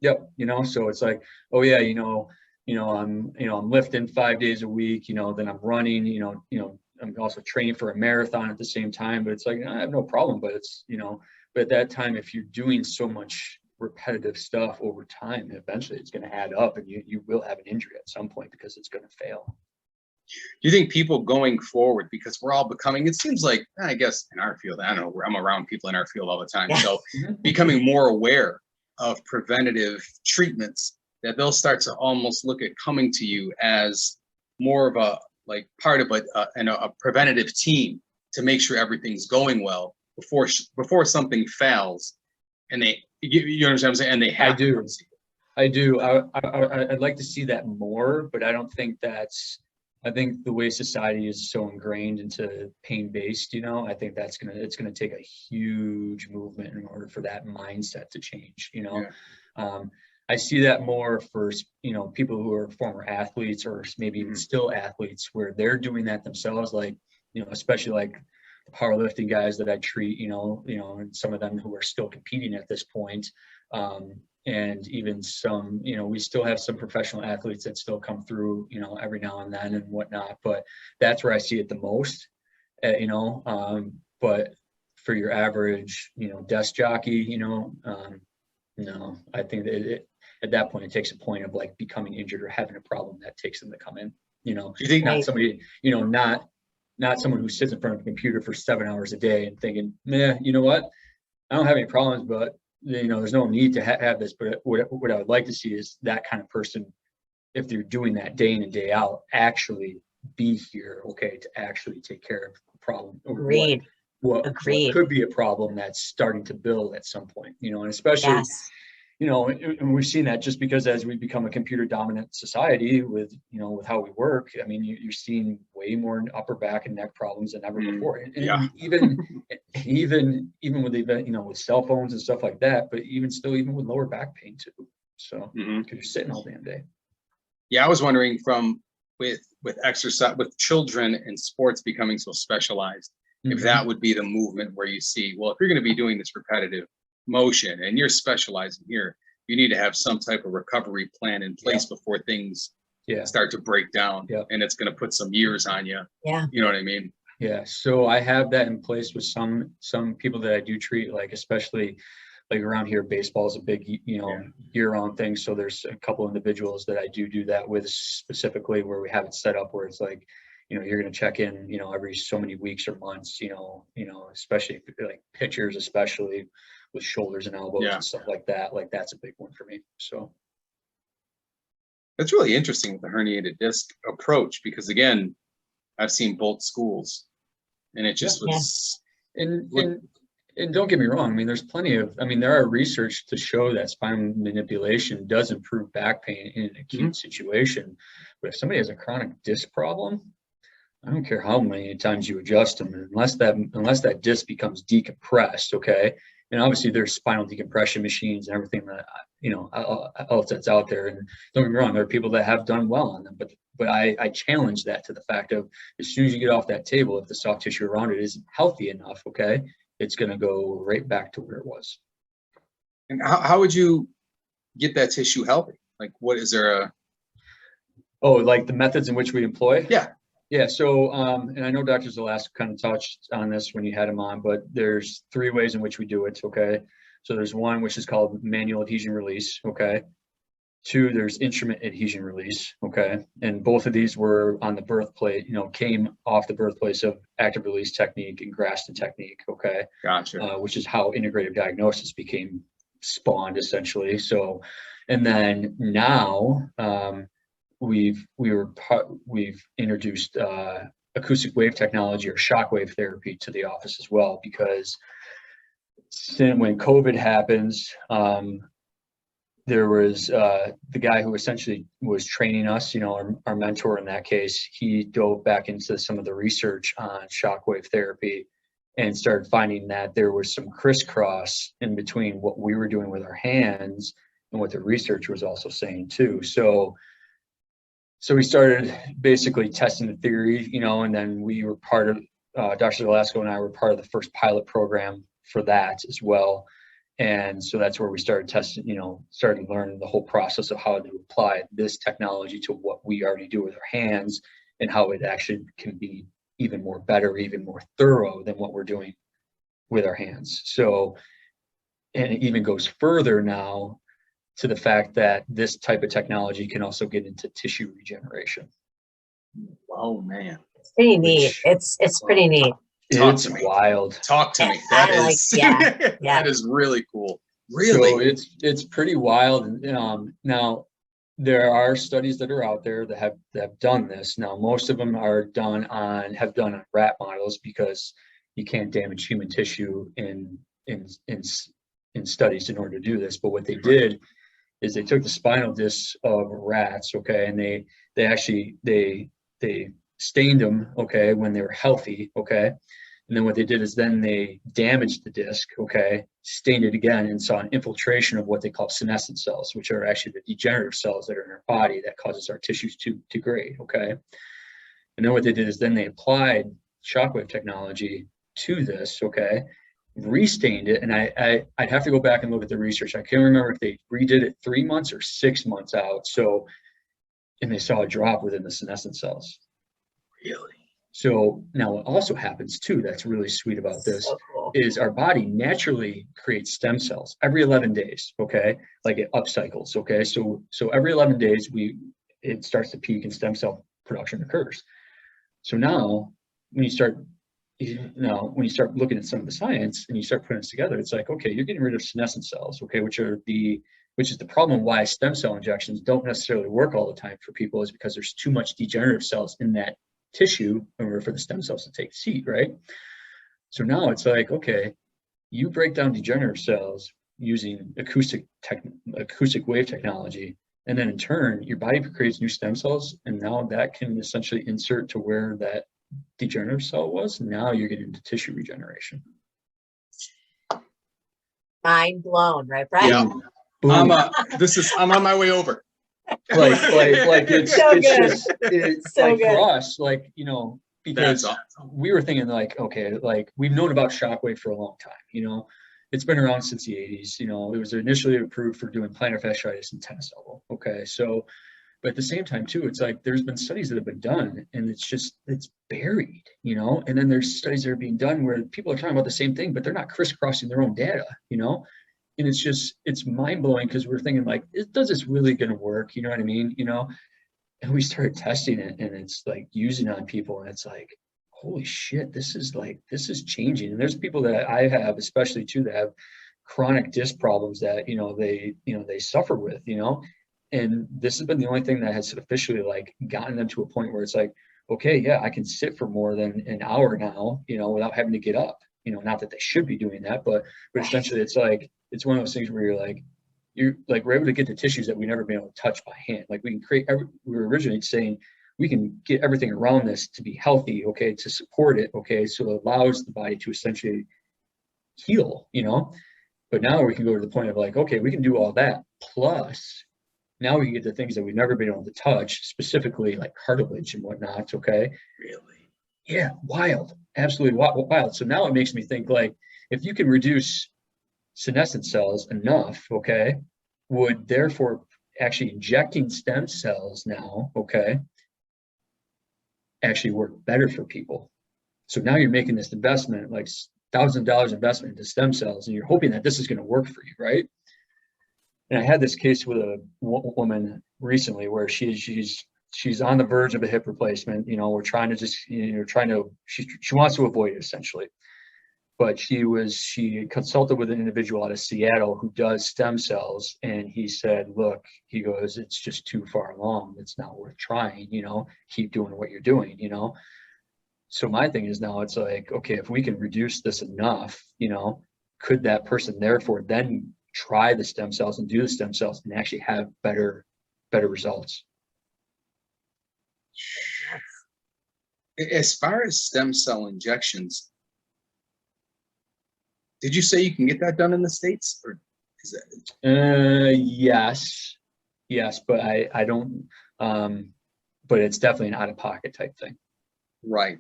Speaker 3: You know, so it's like, oh yeah, I'm lifting 5 days a week, you know, then I'm running, you know, I'm also training for a marathon at the same time, but it's like, I have no problem, but it's, you know, but at that time, if you're doing so much repetitive stuff over time, eventually it's going to add up, and you will have an injury at some point because it's going to fail.
Speaker 1: Do you think people going forward, because we're all becoming, it seems like, I guess in our field, I don't know, I'm around people in our field all the time, so becoming more aware of preventative treatments, that they'll start to almost look at coming to you as more of a, like, part of a preventative team to make sure everything's going well before something fails, and you understand what I'm saying? And they have
Speaker 3: I do. I'd like to see that more, but I don't think I think the way society is so ingrained into pain-based, you know, I think it's gonna take a huge movement in order for that mindset to change, you know. I see that more for, you know, people who are former athletes or maybe even still athletes, where they're doing that themselves, like, you know, especially like powerlifting guys that I treat, and some of them who are still competing at this point. And even some, we still have some professional athletes that still come through, every now and then and whatnot, but that's where I see it the most, but for your average, desk jockey, no, I think that at that point, it takes a point of like becoming injured or having a problem that takes them to come in,
Speaker 1: You think
Speaker 3: not somebody, not someone who sits in front of a computer for 7 hours a day and thinking, man, you know what, I don't have any problems, but there's no need to have this. But what I would like to see is that kind of person, if they're doing that day in and day out, actually be here, okay, to actually take care of the problem.
Speaker 2: Agreed.
Speaker 3: What could be a problem that's starting to build at some point, and especially, and we've seen that just because as we become a computer dominant society with, with how we work, I mean, you're seeing way more upper back and neck problems than ever before. And even with with cell phones and stuff like that, but even with lower back pain too. So because you're sitting all damn day.
Speaker 1: Yeah, I was wondering with exercise, with children and sports becoming so specialized, if that would be the movement where you see, well, if you're going to be doing this repetitive motion and you're specializing here, you need to have some type of recovery plan in place before things start to break down, and it's going to put some years on you. You know what I mean?
Speaker 3: Yeah. So I have that in place with some people that I do treat, like especially like around here, baseball is a big, year-round thing. So there's a couple individuals that I do that with specifically, where we have it set up where it's like, you're going to check in, every so many weeks or months, especially like pitchers, especially with shoulders and elbows and stuff like that. Like that's a big one for me. So
Speaker 1: that's really interesting with the herniated disc approach, because again, I've seen both schools, and it just was.
Speaker 3: And don't get me wrong. I mean, there are research to show that spinal manipulation does improve back pain in an acute situation. But if somebody has a chronic disc problem, I don't care how many times you adjust them, unless that disc becomes decompressed, okay? And obviously there's spinal decompression machines and everything that, else that's out there. And don't get me wrong, there are people that have done well on them, but I challenge that to the fact of, as soon as you get off that table, if the soft tissue around it isn't healthy enough, okay, it's going to go right back to where it was.
Speaker 1: And how would you get that tissue healthy? Like, what is there
Speaker 3: like the methods in which we employ?
Speaker 1: Yeah.
Speaker 3: So, and I know Dr. Zalaska kind of touched on this when you had him on, but there's 3 ways in which we do it. Okay. So there's one, which is called manual adhesion release. Okay. 2, there's instrument adhesion release. Okay. And both of these were on the birthplace, came off the birthplace of active release technique and Graston technique. Okay.
Speaker 1: Gotcha.
Speaker 3: Which is how integrative diagnosis became spawned essentially. So, and then now, we've introduced acoustic wave technology or shockwave therapy to the office as well, because when COVID happens, there was the guy who essentially was training us, our mentor in that case, he dove back into some of the research on shockwave therapy and started finding that there was some crisscross in between what we were doing with our hands and what the research was also saying too. So we started basically testing the theory, and then we were part of, Dr. Zalaska and I were part of the first pilot program for that as well. And so that's where we started testing, started learning the whole process of how to apply this technology to what we already do with our hands, and how it actually can be even more better, even more thorough than what we're doing with our hands. So, and it even goes further now to the fact that this type of technology can also get into tissue regeneration.
Speaker 1: Oh man,
Speaker 2: it's pretty neat. It's pretty neat.
Speaker 3: It's wild.
Speaker 1: Talk to me. That is really cool. Really,
Speaker 3: so it's pretty wild. Now there are studies that are out there that have done this. Now most of them have done on rat models, because you can't damage human tissue in studies in order to do this. But what they did is they took the spinal discs of rats, okay, and they actually stained them, okay, when they were healthy, okay, and then what they did is then they damaged the disc, okay, stained it again, and saw an infiltration of what they call senescent cells, which are actually the degenerative cells that are in our body that causes our tissues to degrade, okay. And then what they did is then they applied shockwave technology to this, okay, restained it, and I'd have to go back and look at the research. I can't remember if they redid it 3 months or 6 months out. So, and they saw a drop within the senescent cells.
Speaker 1: Really?
Speaker 3: So now what also happens too, that's really sweet about this,
Speaker 2: So cool.
Speaker 3: is our body naturally creates stem cells every 11 days, okay? Like it upcycles, okay? So every 11 days, it starts to peak and stem cell production occurs. So now when you start looking at some of the science and you start putting this together, it's like, okay, you're getting rid of senescent cells, okay, which is the problem why stem cell injections don't necessarily work all the time for people, is because there's too much degenerative cells in that tissue in order for the stem cells to take seat, right? So now it's like, okay, you break down degenerative cells using acoustic wave technology, and then in turn, your body creates new stem cells, and now that can essentially insert to where that degenerative cell was. Now you're getting into tissue regeneration.
Speaker 2: Mind blown, right, Brian?
Speaker 1: Yeah.
Speaker 3: Boom.
Speaker 1: I'm on my way over.
Speaker 3: like it's
Speaker 2: So
Speaker 3: it's
Speaker 2: good.
Speaker 3: just it's
Speaker 2: So
Speaker 3: like
Speaker 2: good.
Speaker 3: for us, like, you know, because
Speaker 1: That's awesome.
Speaker 3: we were thinking like, okay, like we've known about shockwave for a long time, you know, it's been around since the 80s, you know, it was initially approved for doing plantar fasciitis and tennis elbow. Okay, so but at the same time too, it's like there's been studies that have been done and it's buried, you know, and then there's studies that are being done where people are talking about the same thing, but they're not crisscrossing their own data, you know. And it's mind-blowing, because we're thinking like, does this really going to work? You know what I mean? You know, and we started testing it, and it's like using on people, and it's like, holy shit, this is changing. And there's people that I have, especially too, that have chronic disc problems that, you know, they suffer with, you know, and this has been the only thing that has officially like gotten them to a point where it's like, okay, yeah, I can sit for more than an hour now, you know, without having to get up. You know, not that they should be doing that, but essentially it's like, it's one of those things where we're able to get the tissues that we never been able to touch by hand. Like we were originally saying we can get everything around this to be healthy, okay, to support it, okay, so it allows the body to essentially heal, you know. But now we can go to the point of like, okay, we can do all that, plus now we can get the things that we've never been able to touch, specifically like cartilage and whatnot, okay.
Speaker 1: Really?
Speaker 3: Yeah, wild, absolutely wild. So now it makes me think like, if you can reduce senescent cells enough, okay, would therefore actually injecting stem cells now, okay, actually work better for people. So now you're making this investment, like $1,000 investment into stem cells, and you're hoping that this is going to work for you, right? And I had this case with a woman recently where she's on the verge of a hip replacement. You know, we're trying to just, you know, she wants to avoid it essentially. But she consulted with an individual out of Seattle who does stem cells, and he said, look, he goes, it's just too far along. It's not worth trying, you know, keep doing what you're doing, you know. So my thing is now it's like, okay, if we can reduce this enough, you know, could that person therefore then try the stem cells and do the stem cells and actually have better results?
Speaker 1: As far as stem cell injections, did you say you can get that done in the States, or is that?
Speaker 3: Yes, but I don't, but it's definitely an out-of-pocket type thing.
Speaker 1: Right.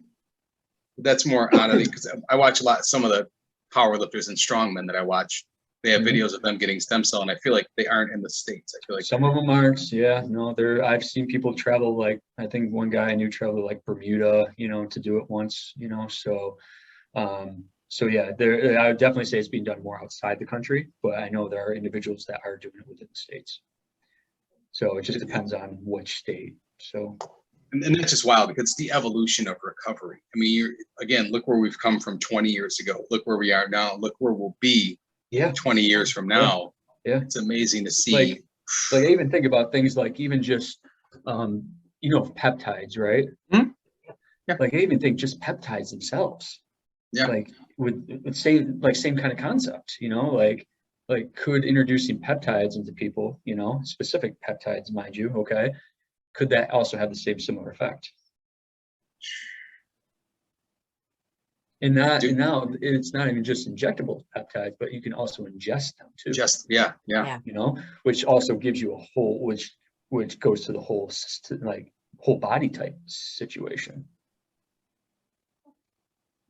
Speaker 1: That's more oddity, because I watch some of the powerlifters and strongmen that I watch. They have videos of them getting stem cell, and I feel like they aren't in the States. I feel like
Speaker 3: some of them aren't. Yeah, no, I've seen people travel, like I think one guy I knew traveled like Bermuda, you know, to do it once, you know. So, so yeah, I would definitely say it's being done more outside the country, but I know there are individuals that are doing it within the States. So it just depends on which state. So.
Speaker 1: And that's just wild, because it's the evolution of recovery. I mean, again, look where we've come from 20 years ago. Look where we are now. Look where we'll be 20 years from now.
Speaker 3: Yeah.
Speaker 1: It's amazing to see.
Speaker 3: Like I even think about things like even just, you know, peptides, right?
Speaker 1: Mm-hmm. Yeah.
Speaker 3: Like I even think just peptides themselves.
Speaker 1: Yeah.
Speaker 3: Like with same kind of concept, you know, like could introducing peptides into people, you know, specific peptides, mind you, okay, could that also have the same similar effect? And now it's not even just injectable peptides, but you can also ingest them too.
Speaker 1: Yeah.
Speaker 3: You know, which also gives you a whole, which goes to the whole whole body type situation.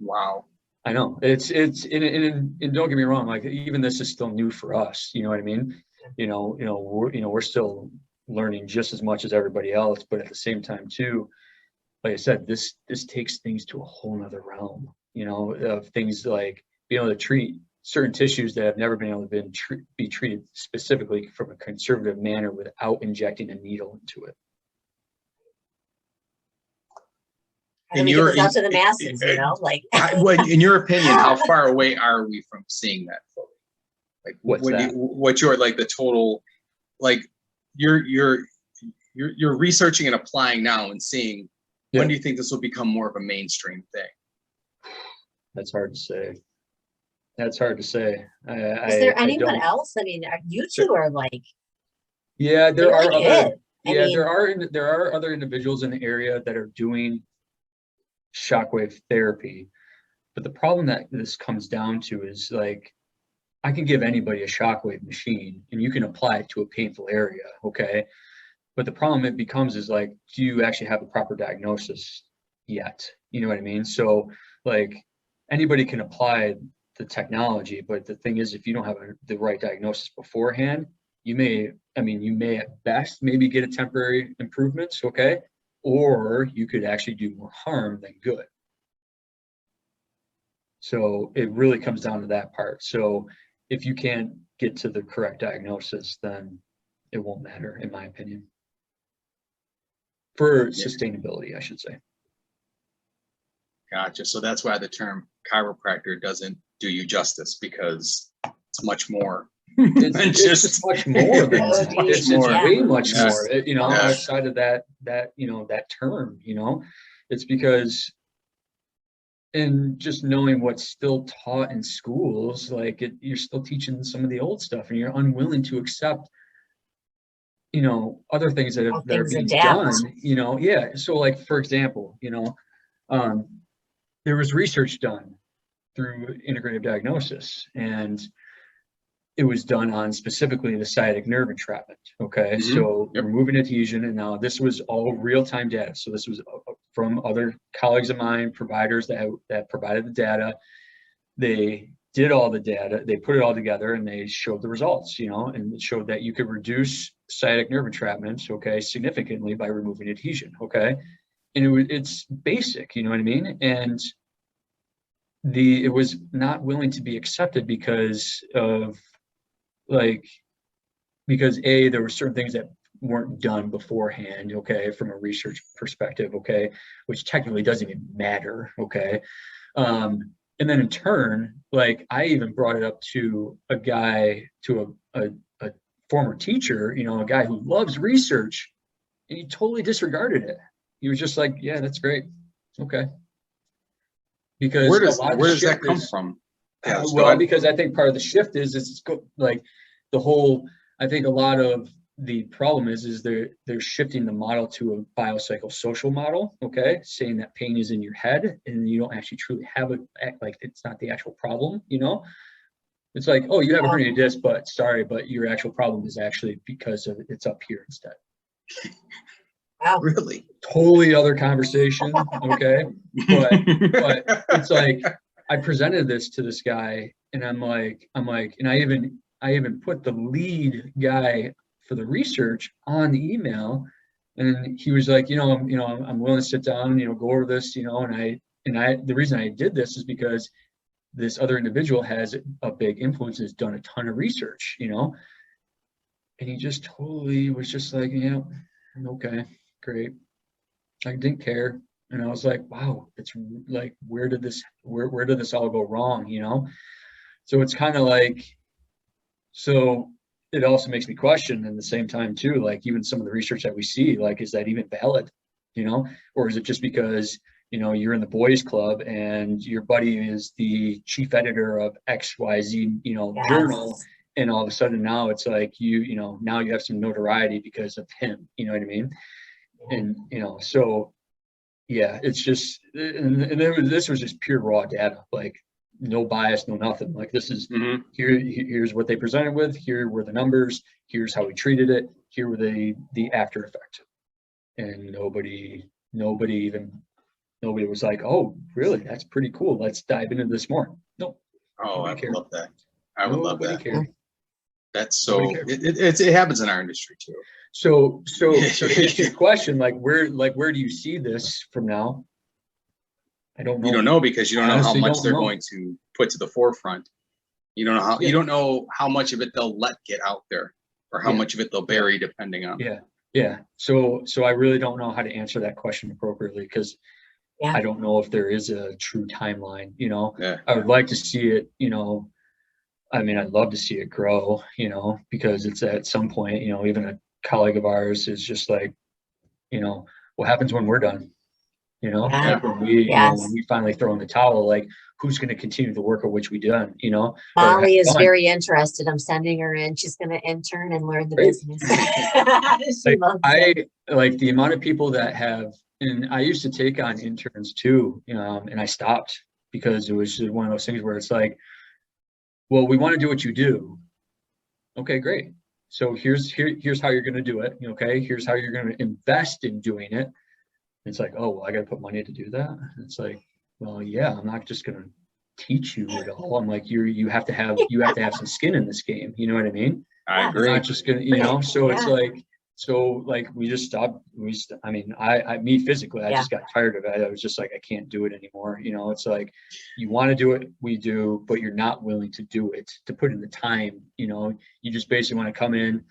Speaker 1: Wow.
Speaker 3: I know and don't get me wrong, like even this is still new for us. You know what I mean? We're still learning just as much as everybody else, but at the same time too, like I said, this takes things to a whole nother realm, of things like being able to treat certain tissues that have never been able to be treated specifically from a conservative manner without injecting a needle into it.
Speaker 2: How do we get this out to the masses, like.
Speaker 1: In your opinion, how far away are we from seeing that fully? Like what's your like the total, like you're researching and applying now and seeing, when do you think this will become more of a mainstream thing?
Speaker 3: That's hard to say. Is
Speaker 2: there anyone else? I mean, you two are like.
Speaker 3: Yeah, there are other.
Speaker 2: There
Speaker 3: are other individuals in the area that are doing shockwave therapy, but the problem that this comes down to is like, I can give anybody a shockwave machine and you can apply it to a painful area, okay? But the problem it becomes is like, do you actually have a proper diagnosis yet? You know what I mean? So like anybody can apply the technology, but the thing is, if you don't have the right diagnosis beforehand, you may at best maybe get a temporary improvements, okay? Or you could actually do more harm than good. So it really comes down to that part. So if you can't get to the correct diagnosis, then it won't matter, in my opinion. For sustainability, I should say.
Speaker 1: Gotcha. So that's why the term chiropractor doesn't do you justice, because it's much more.
Speaker 3: It's much more than that. It's way much more. Outside of that term, it's because, and just knowing what's still taught in schools, like you're still teaching some of the old stuff, and you're unwilling to accept, other things that are being done. So like, for example, there was research done through integrative diagnosis, and it was done on specifically the sciatic nerve entrapment. Okay. Mm-hmm. So removing adhesion, and now this was all real-time data. So this was from other colleagues of mine, providers that provided the data. They did all the data, they put it all together, and they showed the results, and it showed that you could reduce sciatic nerve entrapment, okay, significantly by removing adhesion. Okay. And it's basic, you know what I mean? And it was not willing to be accepted because there were certain things that weren't done beforehand, okay, from a research perspective, okay, which technically doesn't even matter, okay. And then in turn, like I even brought it up to a guy, to a former teacher, a guy who loves research, and he totally disregarded it. He was just like, yeah, that's great. Okay. Because
Speaker 1: where does that come from?
Speaker 3: Because I think part of the shift is like the whole, I think a lot of the problem is they're shifting the model to a biopsychosocial model, okay, saying that pain is in your head and you don't actually truly have it, like it's not the actual problem, It's like, oh, you have a herniated disc, but your actual problem is actually because of it's up here instead.
Speaker 2: Wow.
Speaker 1: Really?
Speaker 3: Totally other conversation, okay? But it's like, I presented this to this guy, and I'm like, and I even put the lead guy for the research on the email, and he was like, I'm willing to sit down, go over this, and the reason I did this is because this other individual has a big influence, has done a ton of research, and he just totally was just like, okay, great. I didn't care. And I was like, wow, it's like, where did this all go wrong, So it's kind of like, so it also makes me question in the same time too, like even some of the research that we see, like, is that even valid, or is it just because, you're in the boys club and your buddy is the chief editor of XYZ, journal, and all of a sudden now it's like, now you have some notoriety because of him, you know what I mean? And, so yeah, it's just, and this was just pure raw data, like no bias, no nothing. Like this is here's what they presented with, here were the numbers, here's how we treated it, here were the after effect. And nobody even Nobody was like, oh, really? That's pretty cool. Let's dive into this more. Nope.
Speaker 1: Oh, I
Speaker 3: Nobody
Speaker 1: would
Speaker 3: cared.
Speaker 1: love that. I would love
Speaker 3: Nobody
Speaker 1: that.
Speaker 3: cared.
Speaker 1: That's
Speaker 3: Nobody
Speaker 1: so,
Speaker 3: cared.
Speaker 1: it happens in our industry too.
Speaker 3: So to answer your question, like where do you see this from now? I don't know.
Speaker 1: You don't know because you don't know how
Speaker 3: Honestly,
Speaker 1: much
Speaker 3: don't
Speaker 1: they're
Speaker 3: know.
Speaker 1: going to put to the forefront. You don't know how,
Speaker 3: Yeah.
Speaker 1: you don't know how much of it they'll let get out there or how
Speaker 3: Yeah.
Speaker 1: much of it they'll bury depending on.
Speaker 3: Yeah. Yeah. So I really don't know how to answer that question appropriately because
Speaker 2: Yeah.
Speaker 3: I don't know if there is a true timeline, you know.
Speaker 1: Yeah.
Speaker 3: I would like to see it, you know. I mean, I'd love to see it grow, you know, because it's at some point, you know, even a colleague of ours is just like, you know, what happens when we're done? You know,
Speaker 2: Yeah.
Speaker 3: like when we, you know,
Speaker 2: Yes.
Speaker 3: when we finally throw in the towel, like who's going to continue the work of which we done, you know? or have
Speaker 2: Molly is
Speaker 3: fun?
Speaker 2: very interested. I'm sending her in. She's going to intern and learn the
Speaker 3: Great.
Speaker 2: business. She
Speaker 3: Like,
Speaker 2: loves it.
Speaker 3: I like the amount of people that have, and I used to take on interns too, and I stopped because it was just one of those things where it's like, well, we want to do what you do. Okay, great. So here's how you're going to do it. Okay, here's how you're going to invest in doing it. It's like, oh, well, I got to put money to do that. And it's like, well, yeah, I'm not just going to teach you it all. I'm like, you have to have some skin in this game. You know what I mean?
Speaker 1: I
Speaker 2: Yeah.
Speaker 3: You're
Speaker 1: agree.
Speaker 3: not just gonna, you know. So it's
Speaker 2: Yeah.
Speaker 3: like we just stopped. I mean, me physically, I
Speaker 2: Yeah.
Speaker 3: just got tired of it. I was just like, I can't do it anymore. You know, it's like you want to do it, we do, but you're not willing to do it, to put in the time. You know, you just basically want to come in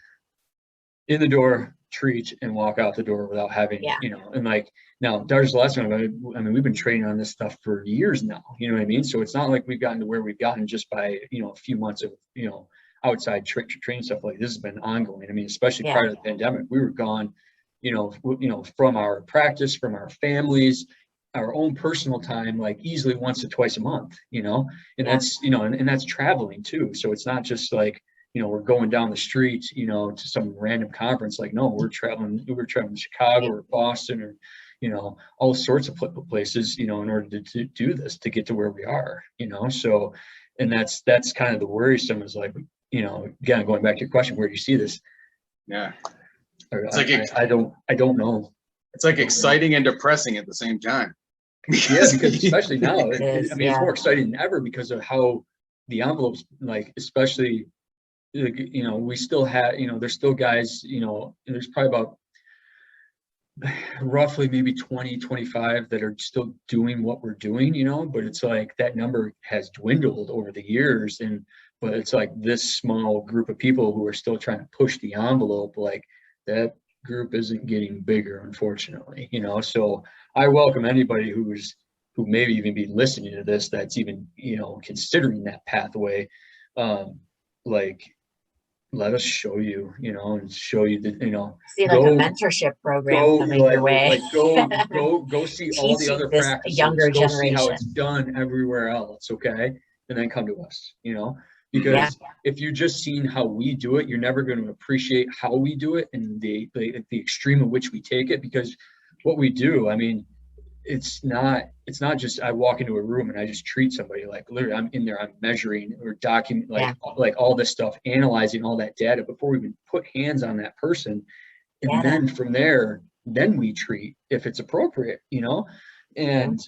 Speaker 3: the door, treat, and walk out the door without having,
Speaker 2: Yeah.
Speaker 3: you know. And like now, Dar's the last one. I mean, we've been training on this stuff for years now. You know what I mean? So it's not like we've gotten to where we've gotten just by, you know, a few months of, you know, outside training stuff. Like this has been ongoing. I mean, especially
Speaker 2: Yeah.
Speaker 3: prior to the pandemic, we were gone, you know, from our practice, from our families, our own personal time, like easily once or twice a month, you know. And
Speaker 2: Yeah.
Speaker 3: that's, you know, and that's traveling too. So it's not just like, you know, we're going down the street, you know, to some random conference. Like, no, we're traveling to Chicago or Boston or, you know, all sorts of places, you know, in order to do this, to get to where we are, you know. So, and that's kind of the worrisome is like, you know, again, going back to your question, where do you see this?
Speaker 1: Yeah.
Speaker 3: It's
Speaker 1: like
Speaker 3: I don't know.
Speaker 1: It's like exciting and depressing at the same time.
Speaker 3: Yeah, because especially now,
Speaker 2: It is,
Speaker 3: I mean, it's more exciting than ever because of how the envelopes, like, especially, you know, we still have, you know, there's still guys, you know, there's probably about roughly maybe 20, 25 that are still doing what we're doing, you know, but it's like that number has dwindled over the years. But it's like this small group of people who are still trying to push the envelope, like that group isn't getting bigger, unfortunately, you know. So I welcome anybody who maybe even be listening to this that's even, you know, considering that pathway. Like, let us show you, you know, and show you that, you know,
Speaker 2: See like a mentorship program coming your way.
Speaker 3: like go see all the
Speaker 2: Teaching
Speaker 3: other
Speaker 2: this
Speaker 3: practices,
Speaker 2: younger
Speaker 3: go see how
Speaker 2: generation.
Speaker 3: it's done everywhere else, okay? And then come to us, you know, because if you're just seeing how we do it, you're never going to appreciate how we do it and the extreme of which we take it, because what we do, I mean, it's not just I walk into a room and I just treat somebody. Like literally I'm in there, I'm measuring or document like all this stuff, analyzing all that data before we even put hands on that person. And then from there, then we treat if it's appropriate, you know. And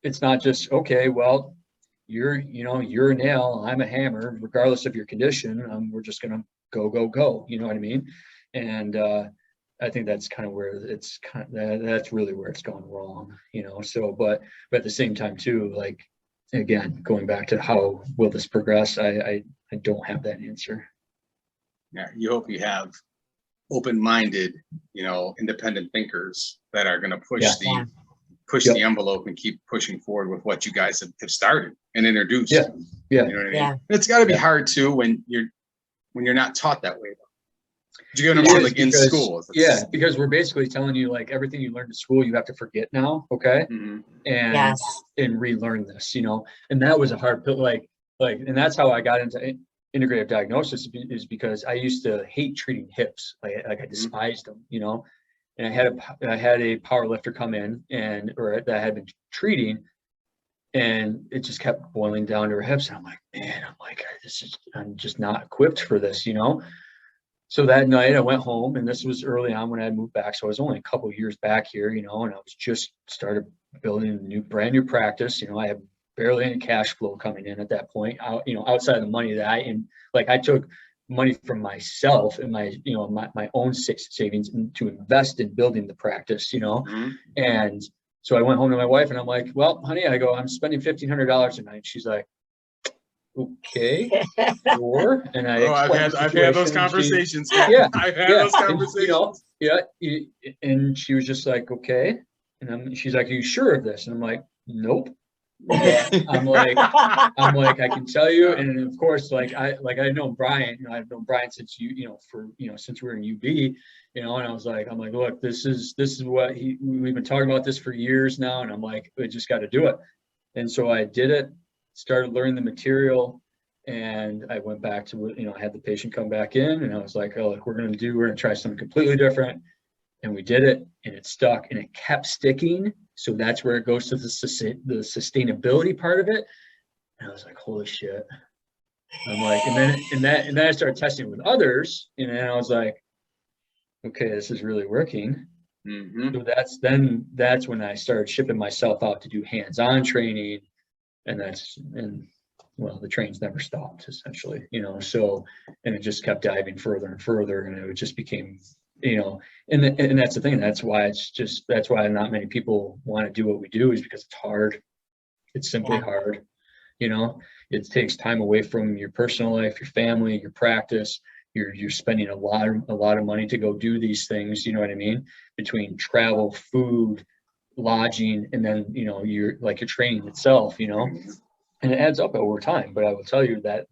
Speaker 3: it's not just, okay, well, you're a nail, I'm a hammer, regardless of your condition, we're just gonna go, you know what I mean? And I think that's kind of where that's really where it's gone wrong, you know. So but at the same time too, like, again, going back to how will this progress, I don't have that answer.
Speaker 1: Yeah, you hope you have open-minded, you know, independent thinkers that are going to push the envelope and keep pushing forward with what you guys have started and introduced.
Speaker 3: Yeah.
Speaker 1: You know what I mean? It's got to be hard too when you're not taught that way. Do you get what I'm saying? Like in school.
Speaker 3: Because we're basically telling you, like, everything you learned in school, you have to forget now, okay? And relearn this, you know. And that was a hard pill, like, and that's how I got into integrative diagnosis, is because I used to hate treating hips, like I despised them, you know. And I had a power lifter come in that I had been treating, and it just kept boiling down to her hips, and I'm like, man, I'm just not equipped for this, you know. so that night I went home, and this was early on when I had moved back. So I was only a couple of years back here, you know, and I was just started building a brand new practice. You know, I had barely any cash flow coming in at that point, you know, outside of the money that I took money from myself and my, you know, my own savings to invest in building the practice, you know. And so I went home to my wife and I'm like, well, honey, I go, I'm spending $1,500 tonight. She's like, okay, sure. And
Speaker 1: I've had those conversations.
Speaker 3: Yeah,
Speaker 1: I've had those conversations.
Speaker 3: And she was just like, okay. And she's like, are you sure of this? And I'm like, nope. I'm like, I can tell you. And of course, I've known Brian, you know, I've known Brian since since we were in UB, you know, and I'm like, look, this is what we've been talking about this for years now. And I'm like, we just got to do it. And so I did it, started learning the material, and I went back to, you know, I had the patient come back in and I was like, oh, look, we're going to try something completely different. And we did it, and it stuck, and it kept sticking. So that's where it goes to the sustainability part of it. And I was like, holy shit. I'm like, and then I started testing with others, and then I was like, okay, this is really working. So that's when I started shipping myself out to do hands-on training, and the trains never stopped, essentially, you know. So, and it just kept diving further and further, and it just became, you know, and that's the thing. That's why not many people want to do what we do, is because it's hard. It's simply hard. You know, it takes time away from your personal life, your family, your practice. You're spending a lot of money to go do these things. You know what I mean? Between travel, food, lodging, and then, you know, your training itself, you know, and it adds up over time. But I will tell you that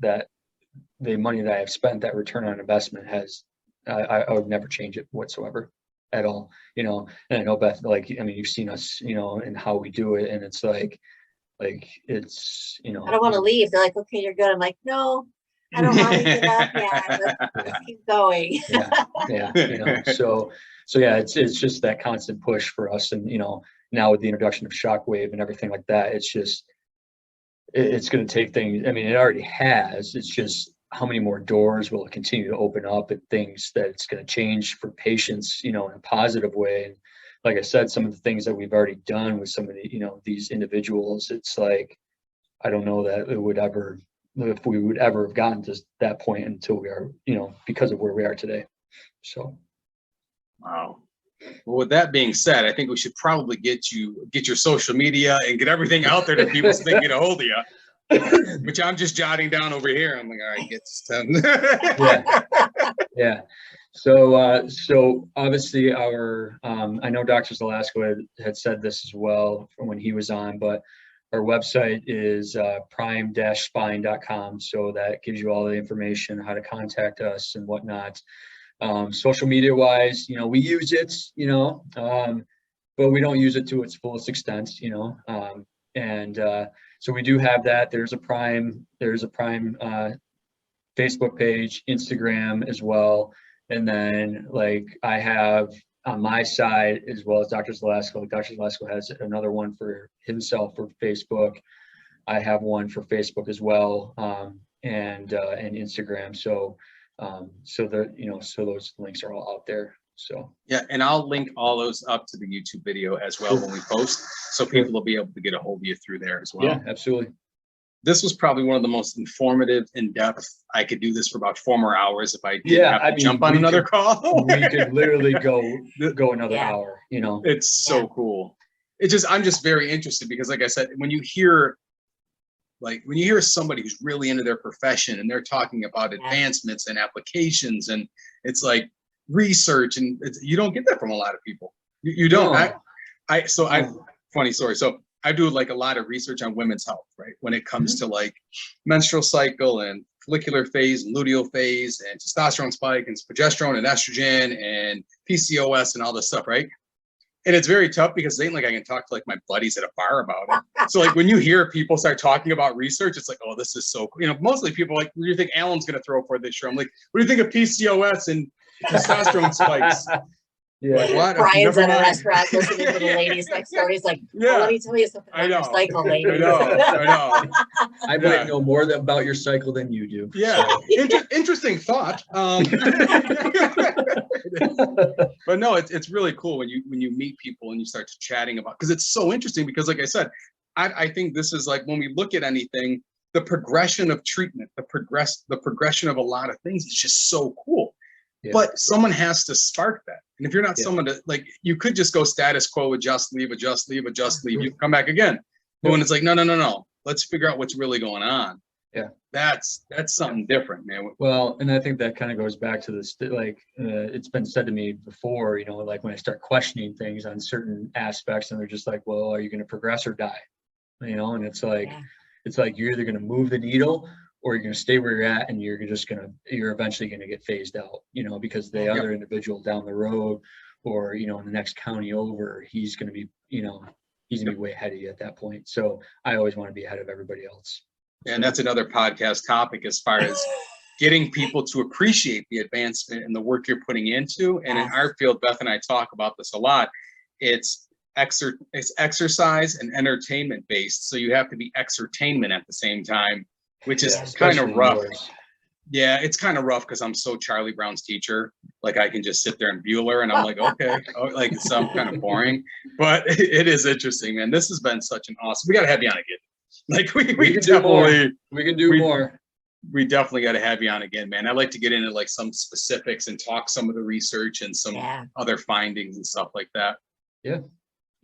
Speaker 3: the money that I've spent, that return on investment has, I would never change it whatsoever at all, you know. And I know, Beth, like, I mean, you've seen us, you know, and how we do it, and it's like it's, you know,
Speaker 2: I don't want to leave. They're like, okay, you're good. I'm like, no, I don't want to give up. Yeah, let's keep going.
Speaker 3: Yeah, you know, so yeah, it's just that constant push for us. And, you know, now with the introduction of Shockwave and everything like that, it's just, it's going to take things. I mean, it already has. It's just how many more doors will it continue to open up, and things that it's going to change for patients, you know, in a positive way. And like I said, some of the things that we've already done with some of the, you know, these individuals, it's like, I don't know that if we would ever have gotten to that point until we are, you know, because of where we are today. So. Wow.
Speaker 1: Well, with that being said, I think we should probably get your social media and get everything out there to people so they can get a hold of you. Which I'm just jotting down over here. I'm like, all right, get this done.
Speaker 3: Yeah. So obviously I know Dr. Zalasko had said this as well from when he was on, but our website is prime-spine.com. So that gives you all the information, how to contact us and whatnot. Social media wise, you know, we use it, you know, but we don't use it to its fullest extent, you know. So we do have that. There's a Prime Facebook page, Instagram as well. And then, like, I have on my side, as well as Dr. Zalasko. Dr. Zalasko has another one for himself for Facebook. I have one for Facebook as well, and Instagram. So those links are all out there. So
Speaker 1: yeah, and I'll link all those up to the YouTube video as well when we post, so people will be able to get a hold of you through there as well.
Speaker 3: Yeah, absolutely.
Speaker 1: This was probably one of the most informative, in-depth. I could do this for about 4 more hours if I didn't have to jump on another call.
Speaker 3: We could literally go another hour, you know.
Speaker 1: It's so cool. I'm just very interested because, like I said, when you hear somebody who's really into their profession and they're talking about advancements and applications, and it's like research, and you don't get that from a lot of people. You don't. No. Funny story. So I do like a lot of research on women's health, right? When it comes to like menstrual cycle and follicular phase and luteal phase and testosterone spike and progesterone and estrogen and PCOS and all this stuff, right? And it's very tough because it ain't like I can talk to like my buddies at a bar about it. So like when you hear people start talking about research, it's like, oh, this is so cool. You know, mostly people are like, what do you think Alan's going to throw for this year? I'm like, what do you think of PCOS and testosterone spikes?
Speaker 3: Yeah.
Speaker 1: What?
Speaker 2: Brian's
Speaker 1: Never
Speaker 2: at a
Speaker 1: mind.
Speaker 2: restaurant listening to the ladies next door. He's like,
Speaker 1: Yeah.
Speaker 2: oh, let me tell you something
Speaker 1: I
Speaker 2: about
Speaker 1: know.
Speaker 2: your cycle, ladies.
Speaker 1: I know.
Speaker 3: I might know more about your cycle than you do.
Speaker 1: Yeah. Interesting thought. But no, it's really cool when you meet people and you start chatting about, because it's so interesting, because like I said, I think this is like, when we look at anything, the progression of treatment, the progression of a lot of things is just so cool.
Speaker 3: Yeah.
Speaker 1: But someone has to spark that. And if you're not
Speaker 3: Yeah.
Speaker 1: someone to, like, you could just go status quo, adjust, leave, you come back again. But when it's like, no, let's figure out what's really going on.
Speaker 3: Yeah.
Speaker 1: That's something different, man.
Speaker 3: Well, and I think that kind of goes back to this, like, it's been said to me before, you know, like when I start questioning things on certain aspects, and they're just like, well, are you going to progress or die? You know, and it's like, you're either going to move the needle, or you're going to stay where you're at, and you're eventually going to get phased out, you know, because the other individual down the road, or, you know, in the next county over, he's going to be, you know, he's going to be way ahead of you at that point. So I always want to be ahead of everybody else.
Speaker 1: And that's another podcast topic, as far as getting people to appreciate the advancement and the work you're putting into. And in our field, Beth and I talk about this a lot. It's exercise and entertainment based. So you have to be exertainment at the same time, which is kind of rough. Yeah, it's kind of rough, because I'm so Charlie Brown's teacher. Like, I can just sit there and Bueller, and I'm like, okay, like, so I'm kind of boring. But it is interesting, man. This has been such an awesome. We got to have you on again. Like, we can do more.
Speaker 3: We can do more.
Speaker 1: We definitely got to have you on again, man. I like to get into like some specifics and talk some of the research and some other findings and stuff like that.
Speaker 3: Yeah.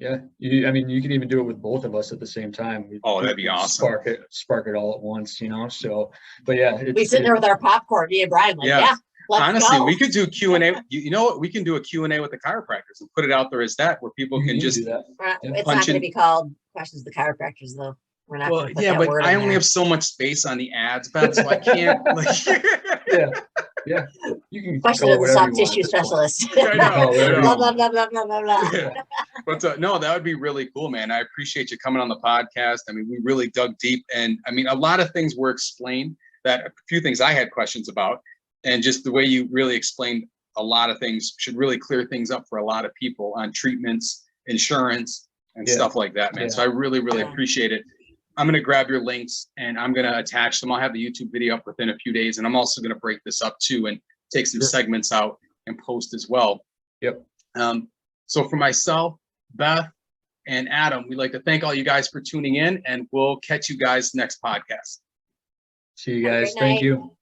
Speaker 3: I mean, you can even do it with both of us at the same time.
Speaker 1: That'd be awesome.
Speaker 3: Spark it all at once, you know. So, but yeah,
Speaker 2: we sit there with our popcorn, me and Brian, like, let's
Speaker 1: honestly
Speaker 2: go.
Speaker 1: We could do Q&A. You know what? We can do a Q&A with the chiropractors and put it out there as that, where people can just
Speaker 2: do that. It's not going to be called Questions of the Chiropractors, though. We're not.
Speaker 1: Well, yeah, but I only have so much space on the ads, Beth, so I can't. Like,
Speaker 3: yeah. You can
Speaker 2: question of the soft tissue specialist.
Speaker 1: I know.
Speaker 2: Blah, blah, blah, blah, blah, blah, blah.
Speaker 1: Yeah. But no, that would be really cool, man. I appreciate you coming on the podcast. I mean, we really dug deep, and I mean, a lot of things were explained. That a few things I had questions about, and just the way you really explained a lot of things should really clear things up for a lot of people on treatments, insurance, and stuff like that, man. So I really, really appreciate it. I'm going to grab your links and I'm going to attach them. I'll have the YouTube video up within a few days. And I'm also going to break this up too and take some segments out and post as well.
Speaker 3: Yep.
Speaker 1: So for myself, Beth, and Adam, we'd like to thank all you guys for tuning in, and we'll catch you guys next podcast.
Speaker 3: See you guys. Thank you.